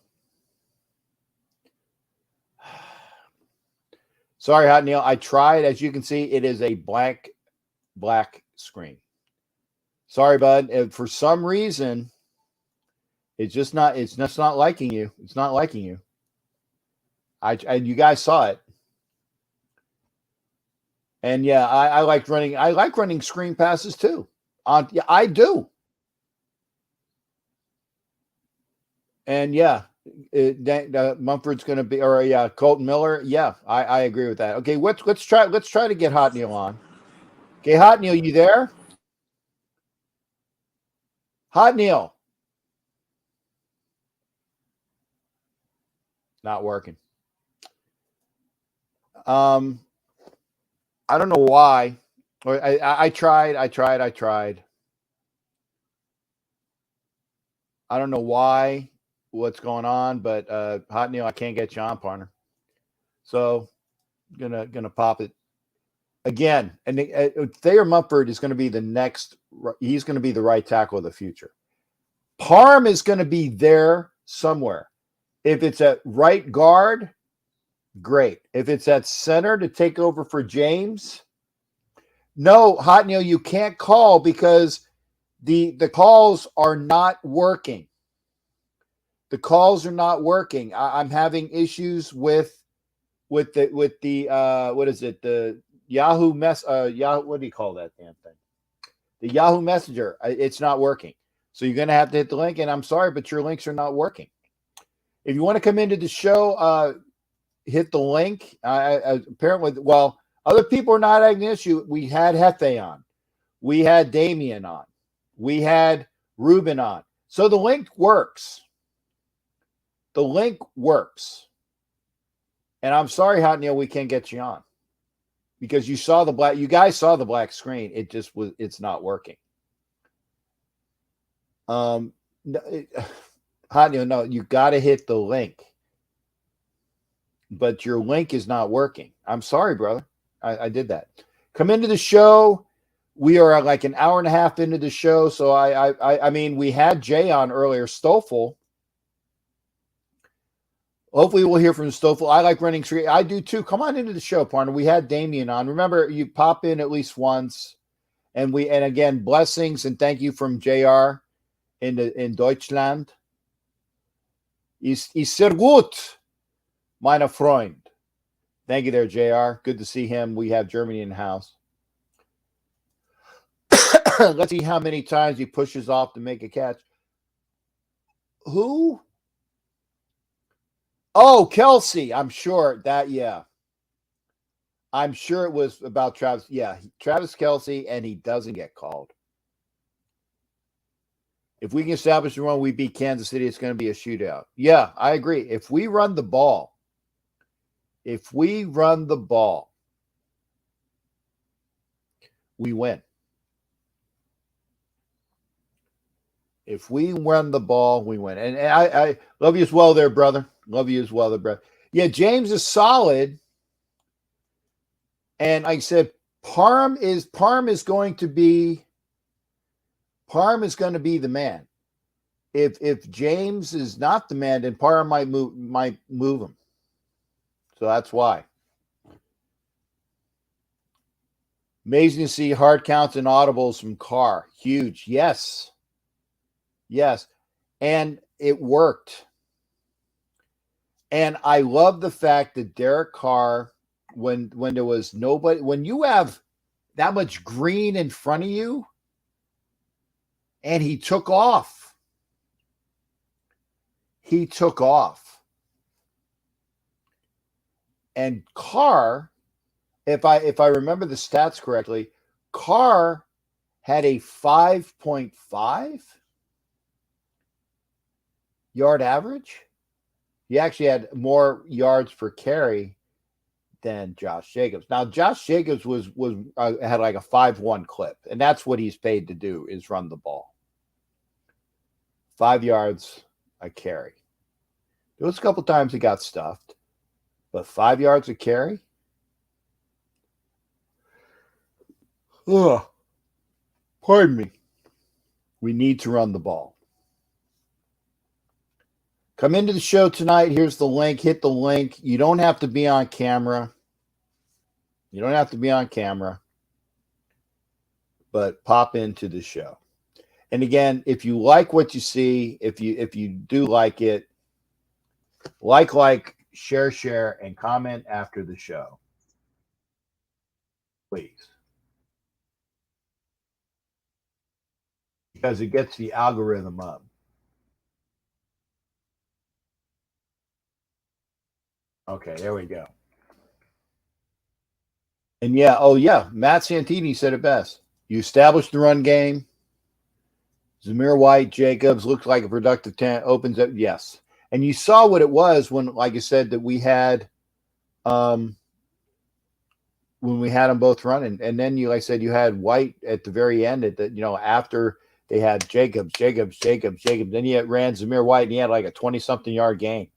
S3: Sorry, Hot Neil. I tried. As you can see, it is a black screen. Sorry, bud. For some reason, it's just not liking you. It's not liking you. You guys saw it. And yeah, I like running screen passes too. Yeah, I do. And yeah, Mumford's going to be, or yeah, Colton Miller. Yeah, I agree with that. Okay, let's try to get Hot Neil on. Okay, Hot Neil, you there? Hot Neil. Not working. I don't know why. I tried. I don't know why, what's going on, but Hot Neil, I can't get you on, partner. So gonna pop it again. And Thayer Mumford is going to be the next. He's going to be the right tackle of the future. Parham is going to be there somewhere. If it's at right guard, great. If it's at center to take over for James, no, Hot Neil, you can't call because the calls are not working. The calls are not working. I'm having issues with the what is it? The Yahoo what do you call that damn thing? The Yahoo Messenger. It's not working. So you're going to have to hit the link, and I'm sorry, but your links are not working. If you want to come into the show, hit the link. Apparently, well, other people are not having an issue. We had Hefe on. We had Damien on. We had Ruben on. So the link works. The link works. And I'm sorry, Hot Neil, we can't get you on. Because you guys saw the black screen. It's not working. Hot Neil, no, you got to hit the link. But your link is not working. I'm sorry, brother. I did that. Come into the show. We are like an hour and a half into the show. So I mean, we had Jay on earlier, Stoffel. Hopefully we'll hear from Stoffel. I like running screen. I do too. Come on into the show, partner. We had Damien on. Remember, you pop in at least once. And again, blessings and thank you from JR in Deutschland. Ist sehr gut, meine Freund. Thank you there, JR. Good to see him. We have Germany in the house. Let's see how many times he pushes off to make a catch. Who? Oh, Kelsey. I'm sure that, yeah. I'm sure it was about Travis. Yeah, Travis Kelsey, and he doesn't get called. If we can establish the run, we beat Kansas City, it's going to be a shootout. Yeah, I agree. If we run the ball, we win. If we run the ball, we win. And I love you as well there, brother. Love you as well there, brother. Yeah, James is solid. And like I said, Parham is going to be Parham is going to be the man. If James is not the man, then Parham might move him. So that's why. Amazing to see hard counts and audibles from Carr. Huge. Yes. Yes. And it worked. And I love the fact that Derek Carr, when there was nobody, when you have that much green in front of you, and he took off. He took off. And Carr, if I remember the stats correctly, Carr had a 5.5 yard average. He actually had more yards per carry than Josh Jacobs. Now, Josh Jacobs had like a 5.1 clip, and that's what he's paid to do, is run the ball. 5 yards a carry. There was a couple times he got stuffed, but 5 yards a carry? Ugh. Pardon me. We need to run the ball. Come into the show tonight. Here's the link. Hit the link. You don't have to be on camera. You don't have to be on camera. But pop into the show. And again, if you like what you see, if you do like it, share, and comment after the show. Please. Because it gets the algorithm up. Okay, there we go. And Matt Santini said it best. You established the run game. Zamir White, Jacobs looks like a productive 10, opens up. Yes. And you saw what it was when, like I said, that we had when we had them both running. And then you had White at the very end after they had Jacobs. Then you ran Zamir White and he had like a 20-something yard gain.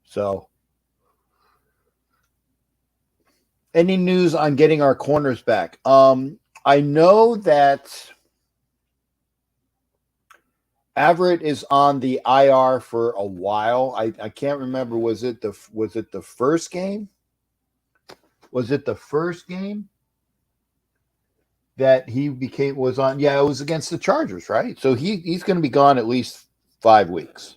S3: So, any news on getting our corners back? I know that Everett is on the IR for a while. I can't remember. Was it the first game? Was it the first game that he was on? Yeah, it was against the Chargers, right? So he's going to be gone at least 5 weeks.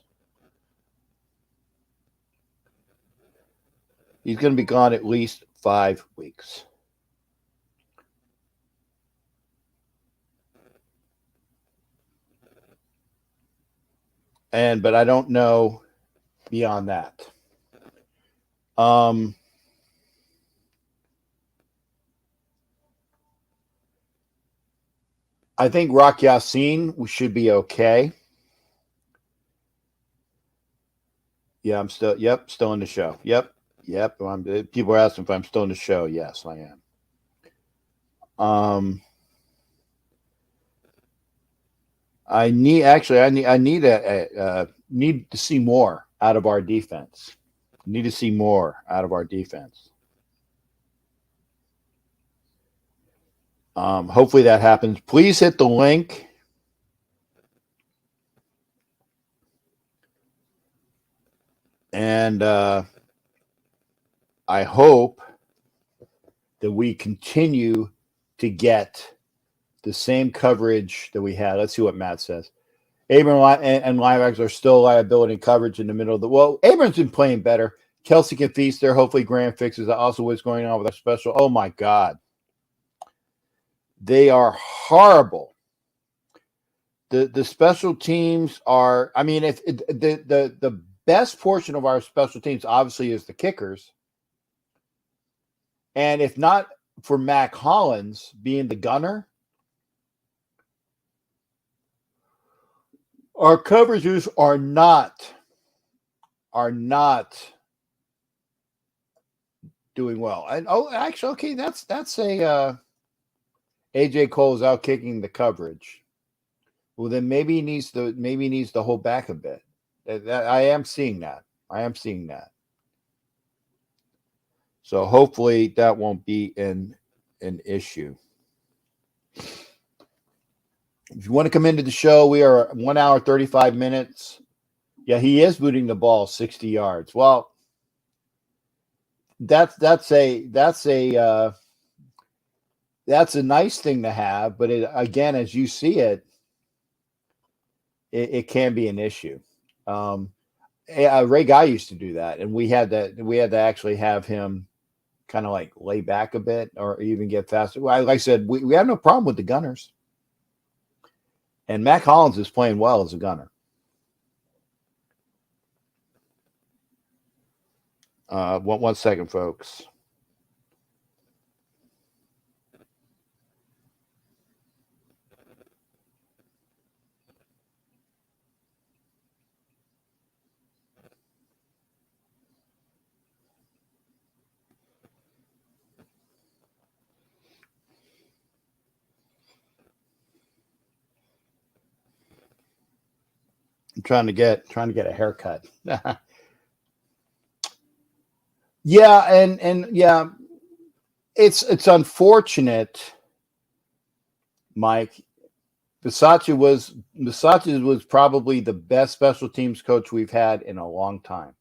S3: He's going to be gone at least 5 weeks. But I don't know beyond that. I think Rock Yassin should be okay. Yeah, I'm still in the show. Yep. People are asking if I'm still in the show. Yes, I am. I need to see more out of our defense. Hopefully that happens. Please hit the link. And I hope that we continue to get the same coverage that we had. Let's see what Matt says. Abram and linebackers are still liability coverage in the middle of the. Well, Abram's been playing better. Kelsey can feast there. Hopefully Graham fixes that. Also, what's going on with our special? Oh my God, they are horrible. The special teams are. I mean, if the best portion of our special teams obviously is the kickers. And if not for Mac Hollins being the gunner, our coverages are not doing well. And actually, okay, that's a AJ Cole is out kicking the coverage. Well, then maybe he needs to hold back a bit. I am seeing that. So hopefully that won't be an an issue. If you want to come into the show, we are 1 hour 35 minutes. Yeah, he is booting the ball 60 yards. Well, that's a nice thing to have, but again, as you see it, it can be an issue. Ray Guy used to do that, and we had to actually have him kind of like lay back a bit or even get faster. Like I said, we have no problem with the gunners. And Mac Hollins is playing well as a gunner. One second, folks. I'm trying to get a haircut. Yeah, and yeah, it's unfortunate, Mike. Bisaccia was probably the best special teams coach we've had in a long time.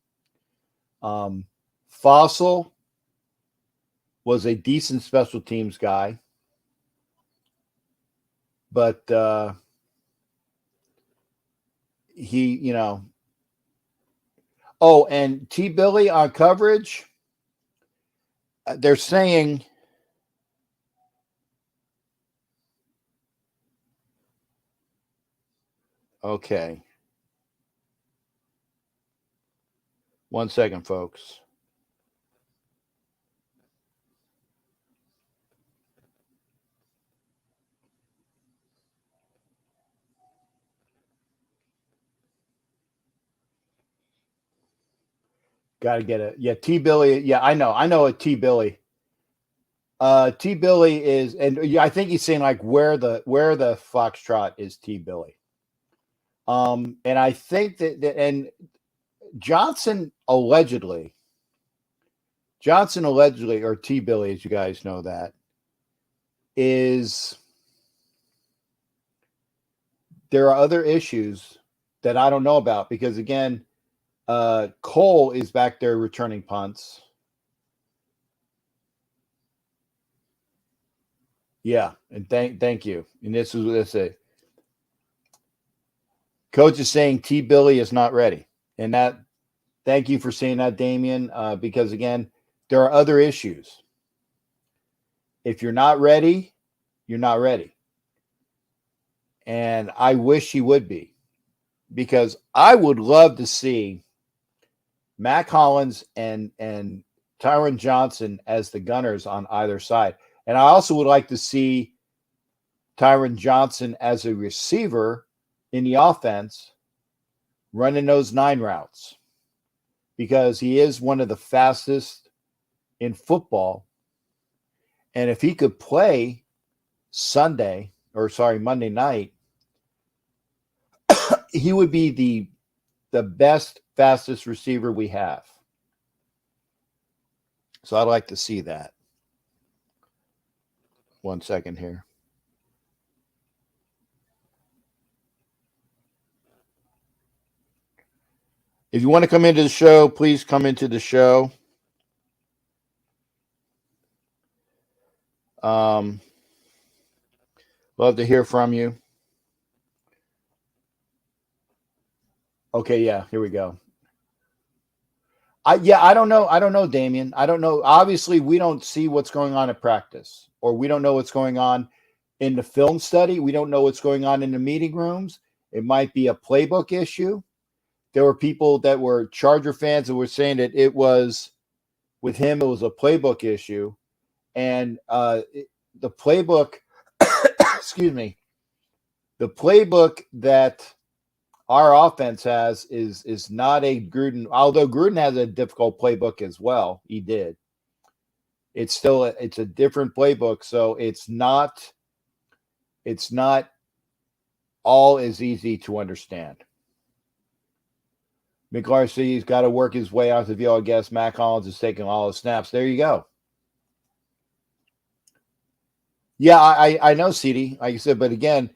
S3: Fossil was a decent special teams guy, but he, you know. Oh, and T. Billy on coverage. They're saying okay. 1 second, folks. Got to get it. T. Billy. Yeah, I know a T. Billy. T. Billy is, and I think he's saying like where the foxtrot is T. Billy. And I think that and Johnson allegedly, or T. Billy, as you guys know, that is there are other issues that I don't know about because again, Cole is back there returning punts. Yeah, and thank you. And this is what they say. Coach is saying T. Billy is not ready, and that. Thank you for saying that, Damien. Because again, there are other issues. If you're not ready, you're not ready. And I wish he would be, because I would love to see Mac Hollins and Tyron Johnson as the gunners on either side. And I also would like to see Tyron Johnson as a receiver in the offense running those 9 routes, because he is one of the fastest in football. And if he could play Monday night, he would be the best, fastest receiver we have. So I'd like to see that. 1 second here. If you want to come into the show, please come into the show. Love to hear from you. Okay, yeah, here we go. I don't know, Damien. I don't know. Obviously, we don't see what's going on at practice, or we don't know what's going on in the film study. We don't know what's going on in the meeting rooms. It might be a playbook issue. There were people that were Charger fans that were saying that it was, with him, it was a playbook issue. And the playbook, excuse me, the playbook that our offense has is not a Gruden, although Gruden has a difficult playbook as well. He did. It's a different playbook, so it's not all as easy to understand. McCarthy's got to work his way out the field. I guess Mac Hollins is taking all the snaps. There you go. Yeah, I know, CD, like you said, but again,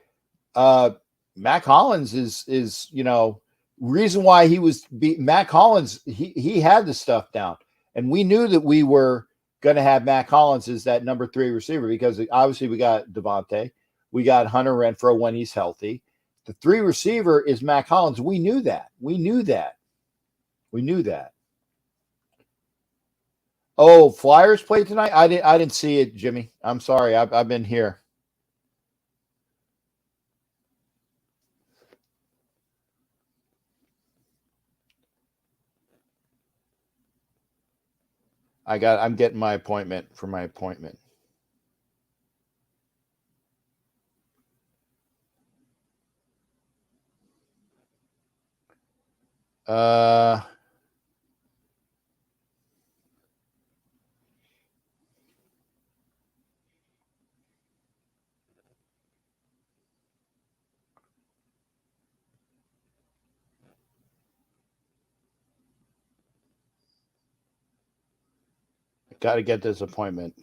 S3: Mac Hollins is reason why he was Mac Hollins. He had the stuff down, and we knew that we were going to have Mac Hollins as that number 3 receiver because obviously we got Devontae, we got Hunter Renfrow when he's healthy. The 3 receiver is Mac Hollins. We knew that. We knew that. Oh, Flyers played tonight. I didn't see it, Jimmy. I'm sorry. I've been here. I'm getting my appointment for my appointment. Got to get this appointment.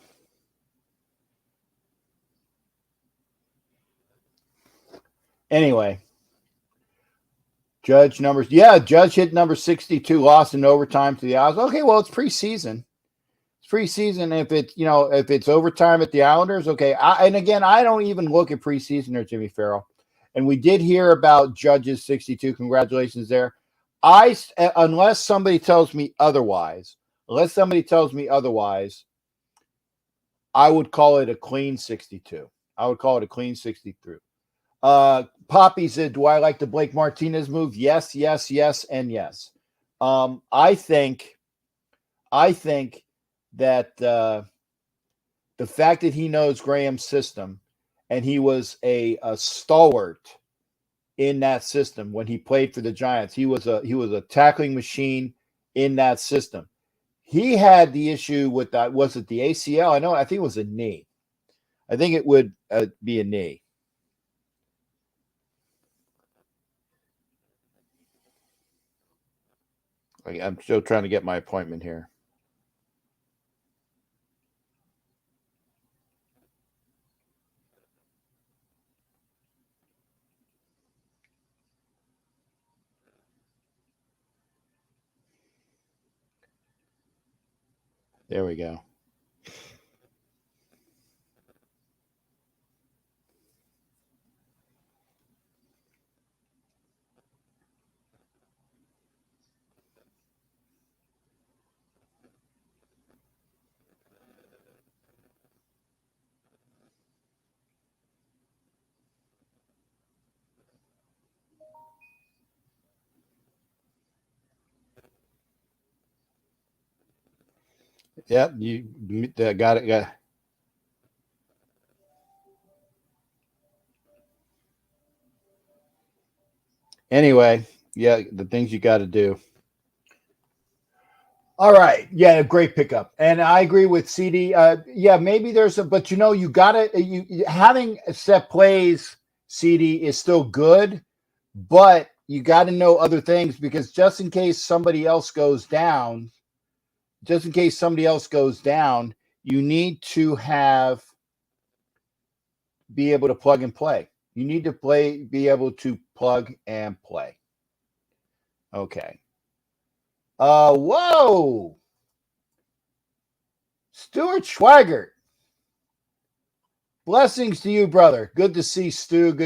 S3: Anyway, Judge hit number 62, lost in overtime to the Islanders. Okay, well, it's preseason. It's preseason. If it's overtime at the Islanders, okay. And again, I don't even look at preseason or Jimmy Farrell. And we did hear about Judge's 62. Congratulations there. Unless somebody tells me otherwise, I would call it a clean 62. I would call it a clean 63. Poppy said, do I like the Blake Martinez move? Yes, and yes. I think that the fact that he knows Graham's system and he was a stalwart in that system when he played for the Giants. He was a tackling machine in that system. He had the issue with that. Was it the ACL? I think it was a knee. I think it would be a knee. I'm still trying to get my appointment here. There we go. Yep, you got it. Anyway, yeah, the things you got to do. All right, yeah, great pickup, and I agree with CD. Yeah, maybe but you got to having set plays. CD is still good, but you got to know other things because just in case somebody else goes down, you need to be able to plug and play. You need to be able to plug and play. Okay. Whoa. Stuart Schweigert. Blessings to you, brother. Good to see Stu.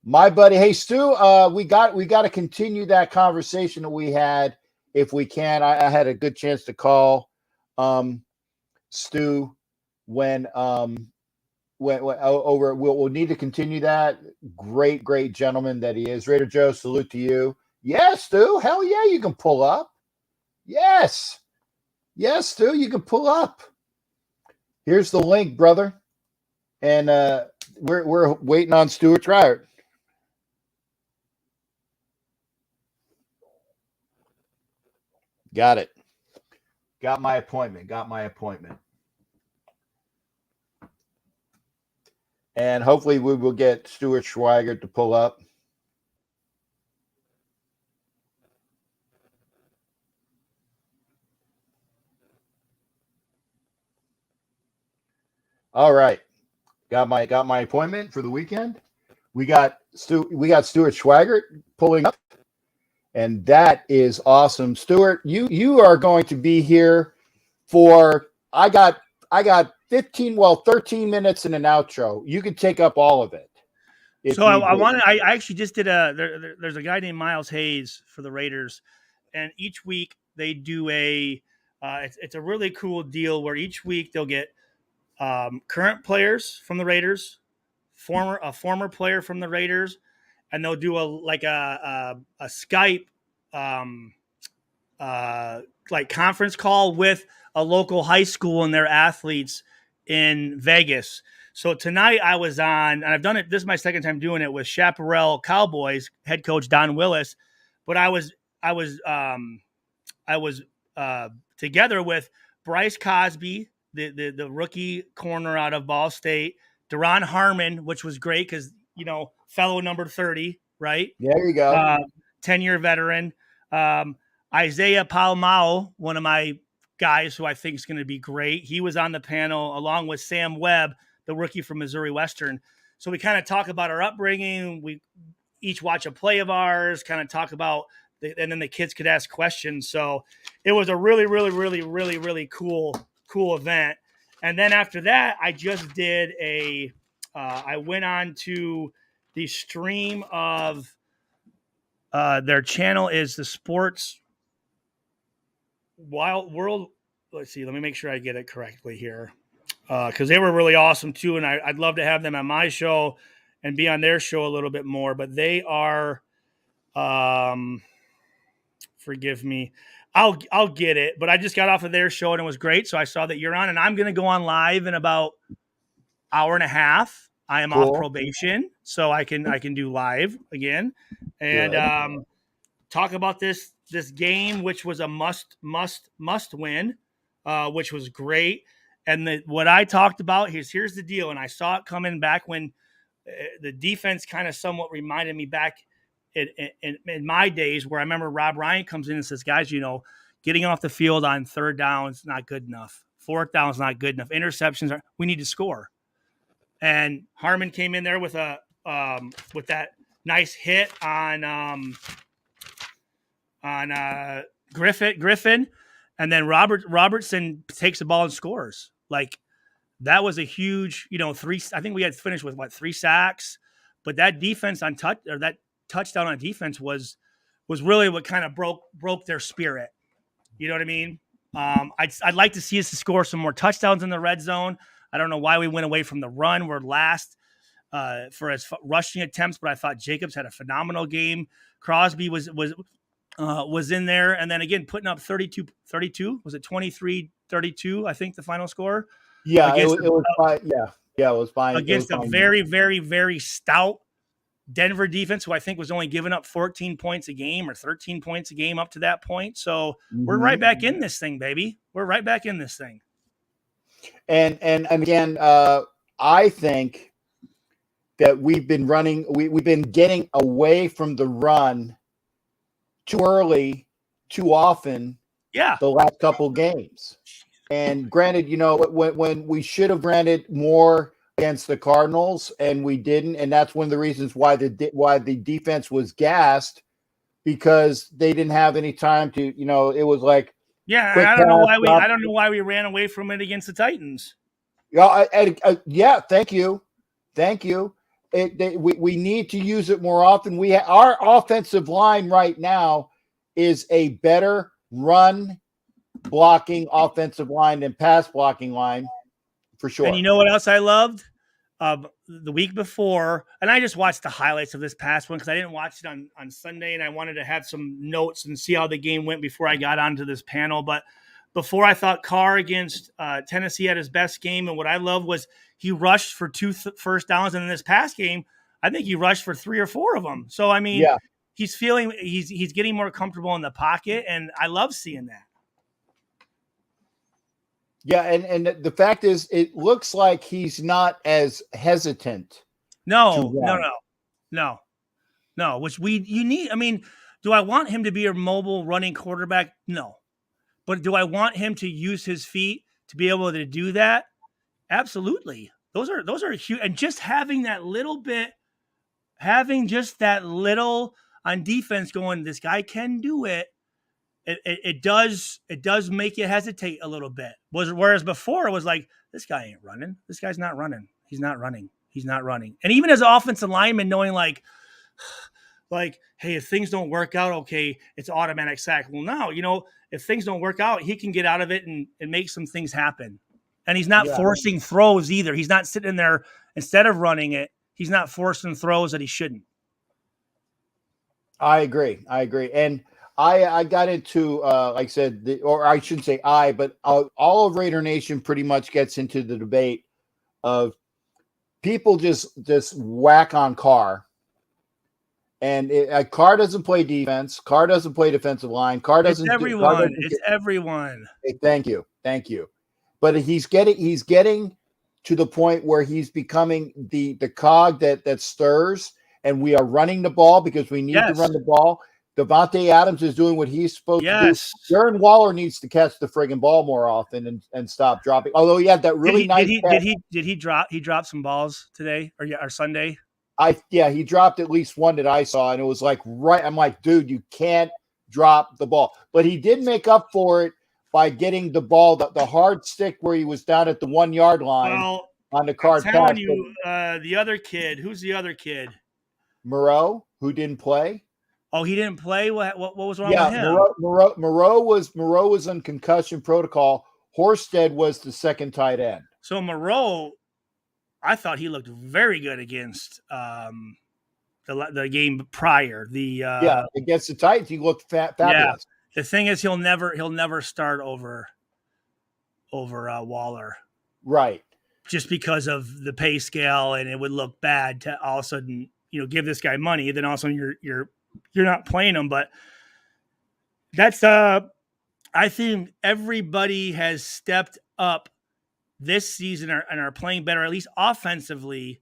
S3: My buddy. Hey, Stu, we got to continue that conversation that we had if we can. I had a good chance to call Stu when over. We'll need to continue that. Great gentleman that he is. Raider Joe, salute to you. Yes, Stu. Hell yeah, you can pull up. Yes, Stu, you can pull up. Here's the link, brother. And we're waiting on Stuart Schweigert. Got it. Got my appointment. And hopefully we will get Stuart Schweigert to pull up. All right. Got my appointment for the weekend. We got Stuart Schwaggart pulling up, and that is awesome. Stuart, you are going to be here for I got 13 minutes in an outro. You can take up all of it.
S7: So I actually just did there's a guy named Miles Hayes for the Raiders, and each week they do it's a really cool deal where each week they'll get current players from the Raiders, a former player from the Raiders, and they'll do a Skype like conference call with a local high school and their athletes in Vegas. So tonight I was on, and I've done it. This is my second time doing it with Chaparral Cowboys head coach Don Willis, but I was together with Bryce Cosby, the rookie corner out of Ball State, Deron Harmon, which was great because fellow number 30, right?
S3: There you go.
S7: 10-year veteran. Isaiah Palmao, one of my guys who I think is going to be great. He was on the panel along with Sam Webb, the rookie from Missouri Western. So we kind of talk about our upbringing. We each watch a play of ours, kind of talk about, and then the kids could ask questions. So it was a really, really, really, really, really cool event. And then after that, I just did I went on to the stream of their channel is the Sports Wild World. Let's see. Let me make sure I get it correctly here. Because they were really awesome too. And I'd love to have them on my show and be on their show a little bit more, but they are, forgive me. I'll get it, but I just got off of their show and it was great. So I saw that you're on, and I'm going to go on live in about hour and a half. I am off probation, so I can do live again and talk about this game, which was a must win, which was great. And what I talked about here's the deal, and I saw it coming back when the defense kind of somewhat reminded me back in my days where I remember Rob Ryan comes in and says, guys, getting off the field on third down is not good enough. Fourth down is not good enough. Interceptions we need to score. And Harmon came in there with that nice hit on Griffin, and then Robertson takes the ball and scores. Like that was a huge, I think we had finished with 3 sacks, but that defense that touchdown on defense was really what kind of broke their spirit. You know what I mean? I'd like to see us to score some more touchdowns in the red zone. I don't know why we went away from the run. We're last for his rushing attempts, but I thought Jacobs had a phenomenal game. Crosby was in there, and then again putting up 32. Was it 23-32? I think the final score.
S3: Yeah, it was fine. Yeah, it was fine
S7: against a very, very, very stout Denver defense, who I think was only giving up 14 points a game or 13 points a game up to that point. So we're right back in this thing, baby. We're right back in this thing.
S3: And again, I think that we've been getting away from the run too early, too often.
S7: Yeah,
S3: the last couple games. And granted, when we should have granted more against the Cardinals, and we didn't, and that's one of the reasons why the defense was gassed, because they didn't have any time to. It was like.
S7: Yeah, and I don't know why we ran away from it against the Titans.
S3: Yeah, thank you. We need to use it more often. Our offensive line right now is a better run blocking offensive line than pass blocking line, for sure.
S7: And you know what else I loved? The week before, and I just watched the highlights of this past one because I didn't watch it on Sunday, and I wanted to have some notes and see how the game went before I got onto this panel. But before, I thought Carr against Tennessee had his best game, and what I loved was he rushed for 2 first downs, and in this past game, I think he rushed for 3 or 4 of them. So I mean, he's getting more comfortable in the pocket, and I love seeing that.
S3: Yeah, and the fact is, it looks like he's not as hesitant.
S7: No. Which you need. I mean, do I want him to be a mobile running quarterback? No. But do I want him to use his feet to be able to do that? Absolutely. Those are huge. And just having that little bit, having just that little on defense going, this guy can do it. It does make you hesitate a little bit. Whereas before it was like, this guy ain't running. This guy's not running. He's not running. He's not running. And even as an offensive lineman, knowing like, hey, if things don't work out, okay, it's automatic sack. Well, now, if things don't work out, he can get out of it and make some things happen. And he's not forcing throws either. He's not sitting there, instead of running it, he's not forcing throws that he shouldn't.
S3: I agree. And I got into, like I said, or I shouldn't say but all of Raider Nation pretty much gets into the debate of people just whack on Carr. And Carr doesn't play defense. Carr doesn't play defensive line. Carr doesn't.
S7: It's everyone. It's everyone.
S3: Hey, thank you. But he's getting to the point where he's becoming the cog that stirs, and we are running the ball because we need to run the ball. Devontae Adams is doing what he's supposed to do. Darren Waller needs to catch the friggin' ball more often and stop dropping. Although he had that really nice.
S7: Did he drop some balls today or Sunday?
S3: He dropped at least one that I saw, and it was like I'm like, dude, you can't drop the ball. But he did make up for it by getting the ball, the hard stick where he was down at the 1 yard line on the card.
S7: I'm telling you, the other kid. Who's the other kid?
S3: Moreau, who didn't play.
S7: Oh, he didn't play. What was wrong with him?
S3: Moreau was on concussion protocol. Horsted was the second tight end.
S7: So Moreau, I thought he looked very good against the game prior.
S3: Against the Titans, he looked fabulous.
S7: Yeah. The thing is, he'll never start over Waller,
S3: right?
S7: Just because of the pay scale, and it would look bad to all of a sudden, give this guy money, then all of a sudden you're not playing him. But that's I think everybody has stepped up this season and are playing better, at least offensively,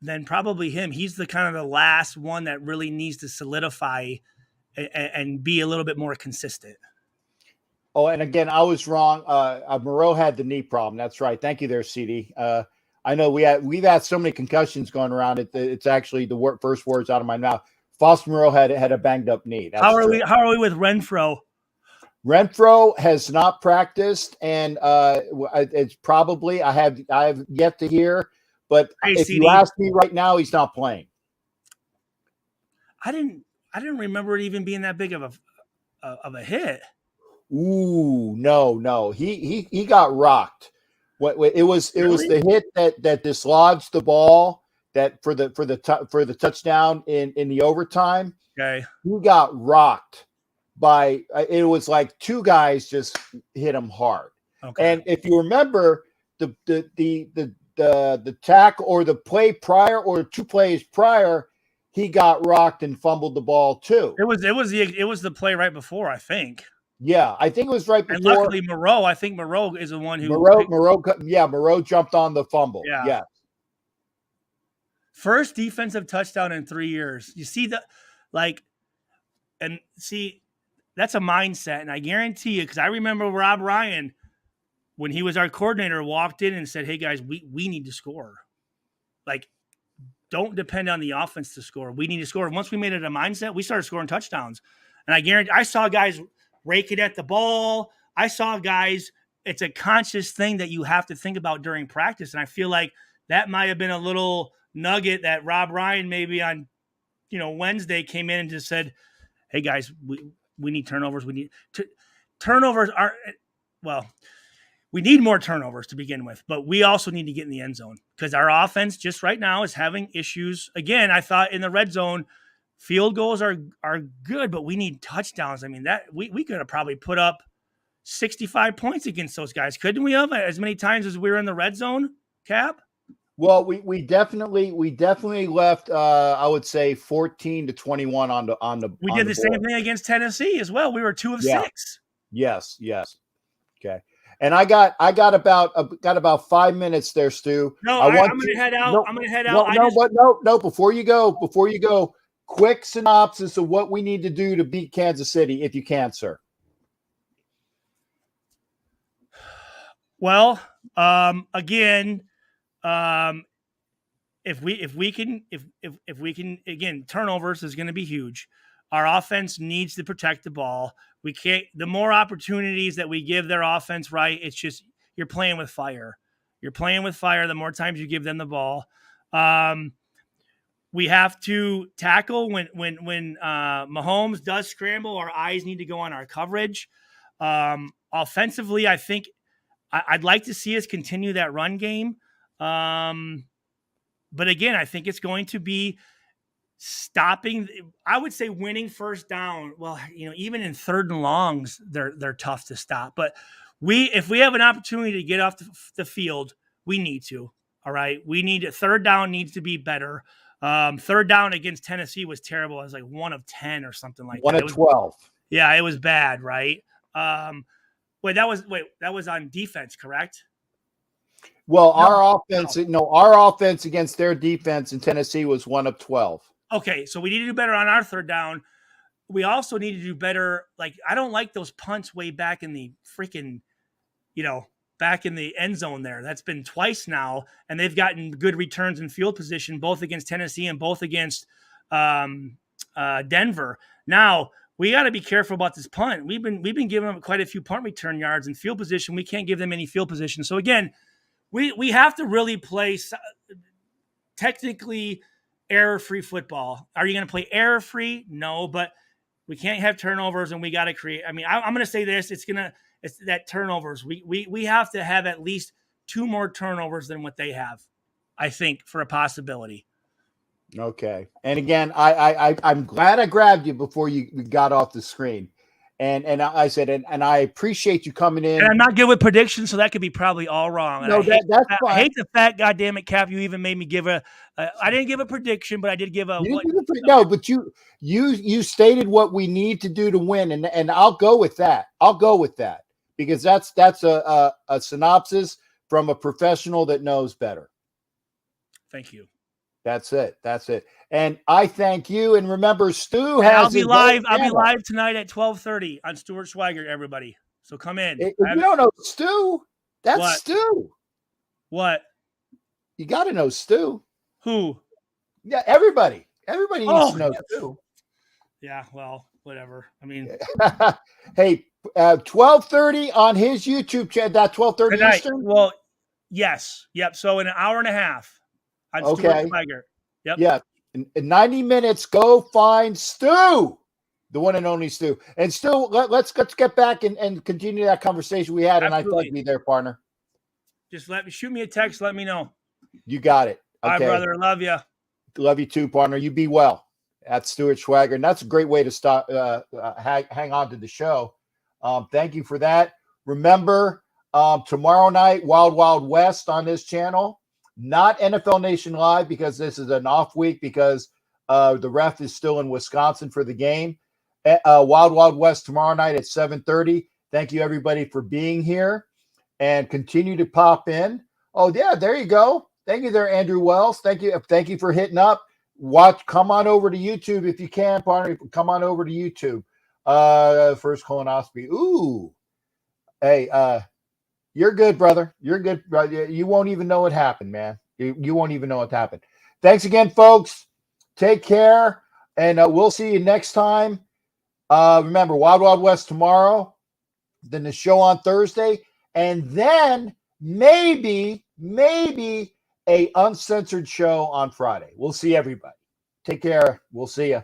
S7: than probably him. He's the kind of the last one that really needs to solidify and be a little bit more consistent.
S3: Oh, and again, I was wrong. Moreau had the knee problem. That's right. Thank you there, CD. I know we've had so many concussions going around. It's actually the first words out of my mouth. Foster Moreau had a banged up knee. That's
S7: How are we with Renfro?
S3: Renfro has not practiced, and it's probably I have yet to hear. But if you ask me right now, he's not playing.
S7: I didn't remember it even being that big of a hit.
S3: Ooh, no. He got rocked. It was the hit that dislodged the ball that for the touchdown in the overtime.
S7: Okay.
S3: He got rocked by it was like two guys just hit him hard. Okay. And if you remember the tackle or the play prior or 2 plays prior, he got rocked and fumbled the ball too.
S7: It was the play right before, I think.
S3: Yeah, I think it was right before.
S7: And luckily, Moreau is the one who
S3: Moreau jumped on the fumble. Yeah.
S7: First defensive touchdown in 3 years. You see that's a mindset, and I guarantee you, because I remember Rob Ryan, when he was our coordinator, walked in and said, "Hey guys, we need to score. Like, don't depend on the offense to score. We need to score." And once we made it a mindset, we started scoring touchdowns. And I guarantee, I saw guys raking at the ball. I saw guys. It's a conscious thing that you have to think about during practice, and I feel like that might have been a little nugget that Rob Ryan maybe on, Wednesday came in and just said, "Hey guys, we need turnovers. We need turnovers we need more turnovers to begin with, but we also need to get in the end zone because our offense just right now is having issues." Again, I thought in the red zone, field goals are good, but we need touchdowns. I mean, that we could have probably put up 65 points against those guys, couldn't we have, as many times as we were in the red zone, Cap?
S3: Well, we definitely left. I would say 14-21 on the.
S7: We did the same thing against Tennessee as well. We were 2 of 6.
S3: Yes. Okay, and I got about 5 minutes there, Stu.
S7: No, I'm going to head out. I'm going to head out.
S3: No. Before you go, quick synopsis of what we need to do to beat Kansas City, if you can, sir.
S7: Well, again, if we can again, turnovers is going to be huge. Our offense needs to protect the ball. We can't. The more opportunities that we give their offense, right? It's just you're playing with fire. You're playing with fire. The more times you give them the ball, we have to tackle when Mahomes does scramble. Our eyes need to go on our coverage. Offensively, I think I'd like to see us continue that run game. But again, I think it's going to be stopping. I would say winning first down. Well, even in third and longs, they're tough to stop. But if we have an opportunity to get off the field, we need to. All right, third down needs to be better. Third down against Tennessee was terrible. It was like 1 of 10 or something like that.
S3: 1 of 12.
S7: Yeah, it was bad, right? That was on defense, correct?
S3: Well, our offense against their defense in Tennessee was 1 of 12.
S7: Okay, so we need to do better on our third down. We also need to do better. Like, I don't like those punts way back in the freaking, back in the end zone there. That's been twice now, and they've gotten good returns in field position, both against Tennessee and both against Denver. Now, we got to be careful about this punt. We've been giving them quite a few punt return yards in field position. We can't give them any field position. So again, we have to really play technically error-free football. Are you going to play error-free? No, but we can't have turnovers, and we got to create. I mean, I'm going to say this: it's that turnovers. We have to have at least 2 more turnovers than what they have, I think, for a possibility.
S3: Okay. And again, I'm glad I grabbed you before you got off the screen. And I said, and I appreciate you coming in.
S7: And I'm not good with predictions, so that could be probably all wrong.
S3: No, that's fine.
S7: I hate the fact, goddamn it, Cap, you even made me give I didn't give a prediction, but I did give a.
S3: No, but you stated what we need to do to win, and I'll go with that. Because that's a synopsis from a professional that knows better.
S7: Thank you.
S3: That's it. And I thank you. And remember, Stu has.
S7: I'll be live tonight at 12:30 on Stuart Schweiger, everybody. So come in.
S3: If you don't know Stu, that's what? Stu.
S7: What?
S3: You got to know Stu.
S7: Who?
S3: Yeah, everybody. Everybody needs to know Stu.
S7: Yeah, well, whatever. I mean,
S3: hey, 12:30 on his YouTube channel. That 12:30 Eastern.
S7: Well, yes, yep. So in an hour and a half.
S3: Okay.
S7: Yep.
S3: Yeah. In 90 minutes, go find Stu, the one and only Stu. And Stu, let's get back and continue that conversation we had.
S7: Absolutely.
S3: And I thank you there, partner.
S7: Just shoot me a text. Let me know.
S3: You got it. Okay.
S7: All right, brother. Love you.
S3: Love you too, partner. You be well. That's Stuart Schweiger. And that's a great way to stop. Hang on to the show. Thank you for that. Remember, tomorrow night, Wild Wild West on this channel. Not NFL Nation Live because this is an off week because the ref is still in Wisconsin for the game. Wild Wild West tomorrow night at 7:30. Thank you, everybody, for being here and continue to pop in. Oh, yeah, there you go. Thank you there, Andrew Wells. Thank you for hitting up. Come on over to YouTube if you can, partner. Come on over to YouTube. First colonoscopy. Ooh. Hey, you're good, brother. You're good, brother. You won't even know what happened, man. You won't even know what happened. Thanks again, folks. Take care, and we'll see you next time. Remember, Wild Wild West tomorrow, then the show on Thursday, and then maybe a uncensored show on Friday. We'll see everybody. Take care. We'll see you.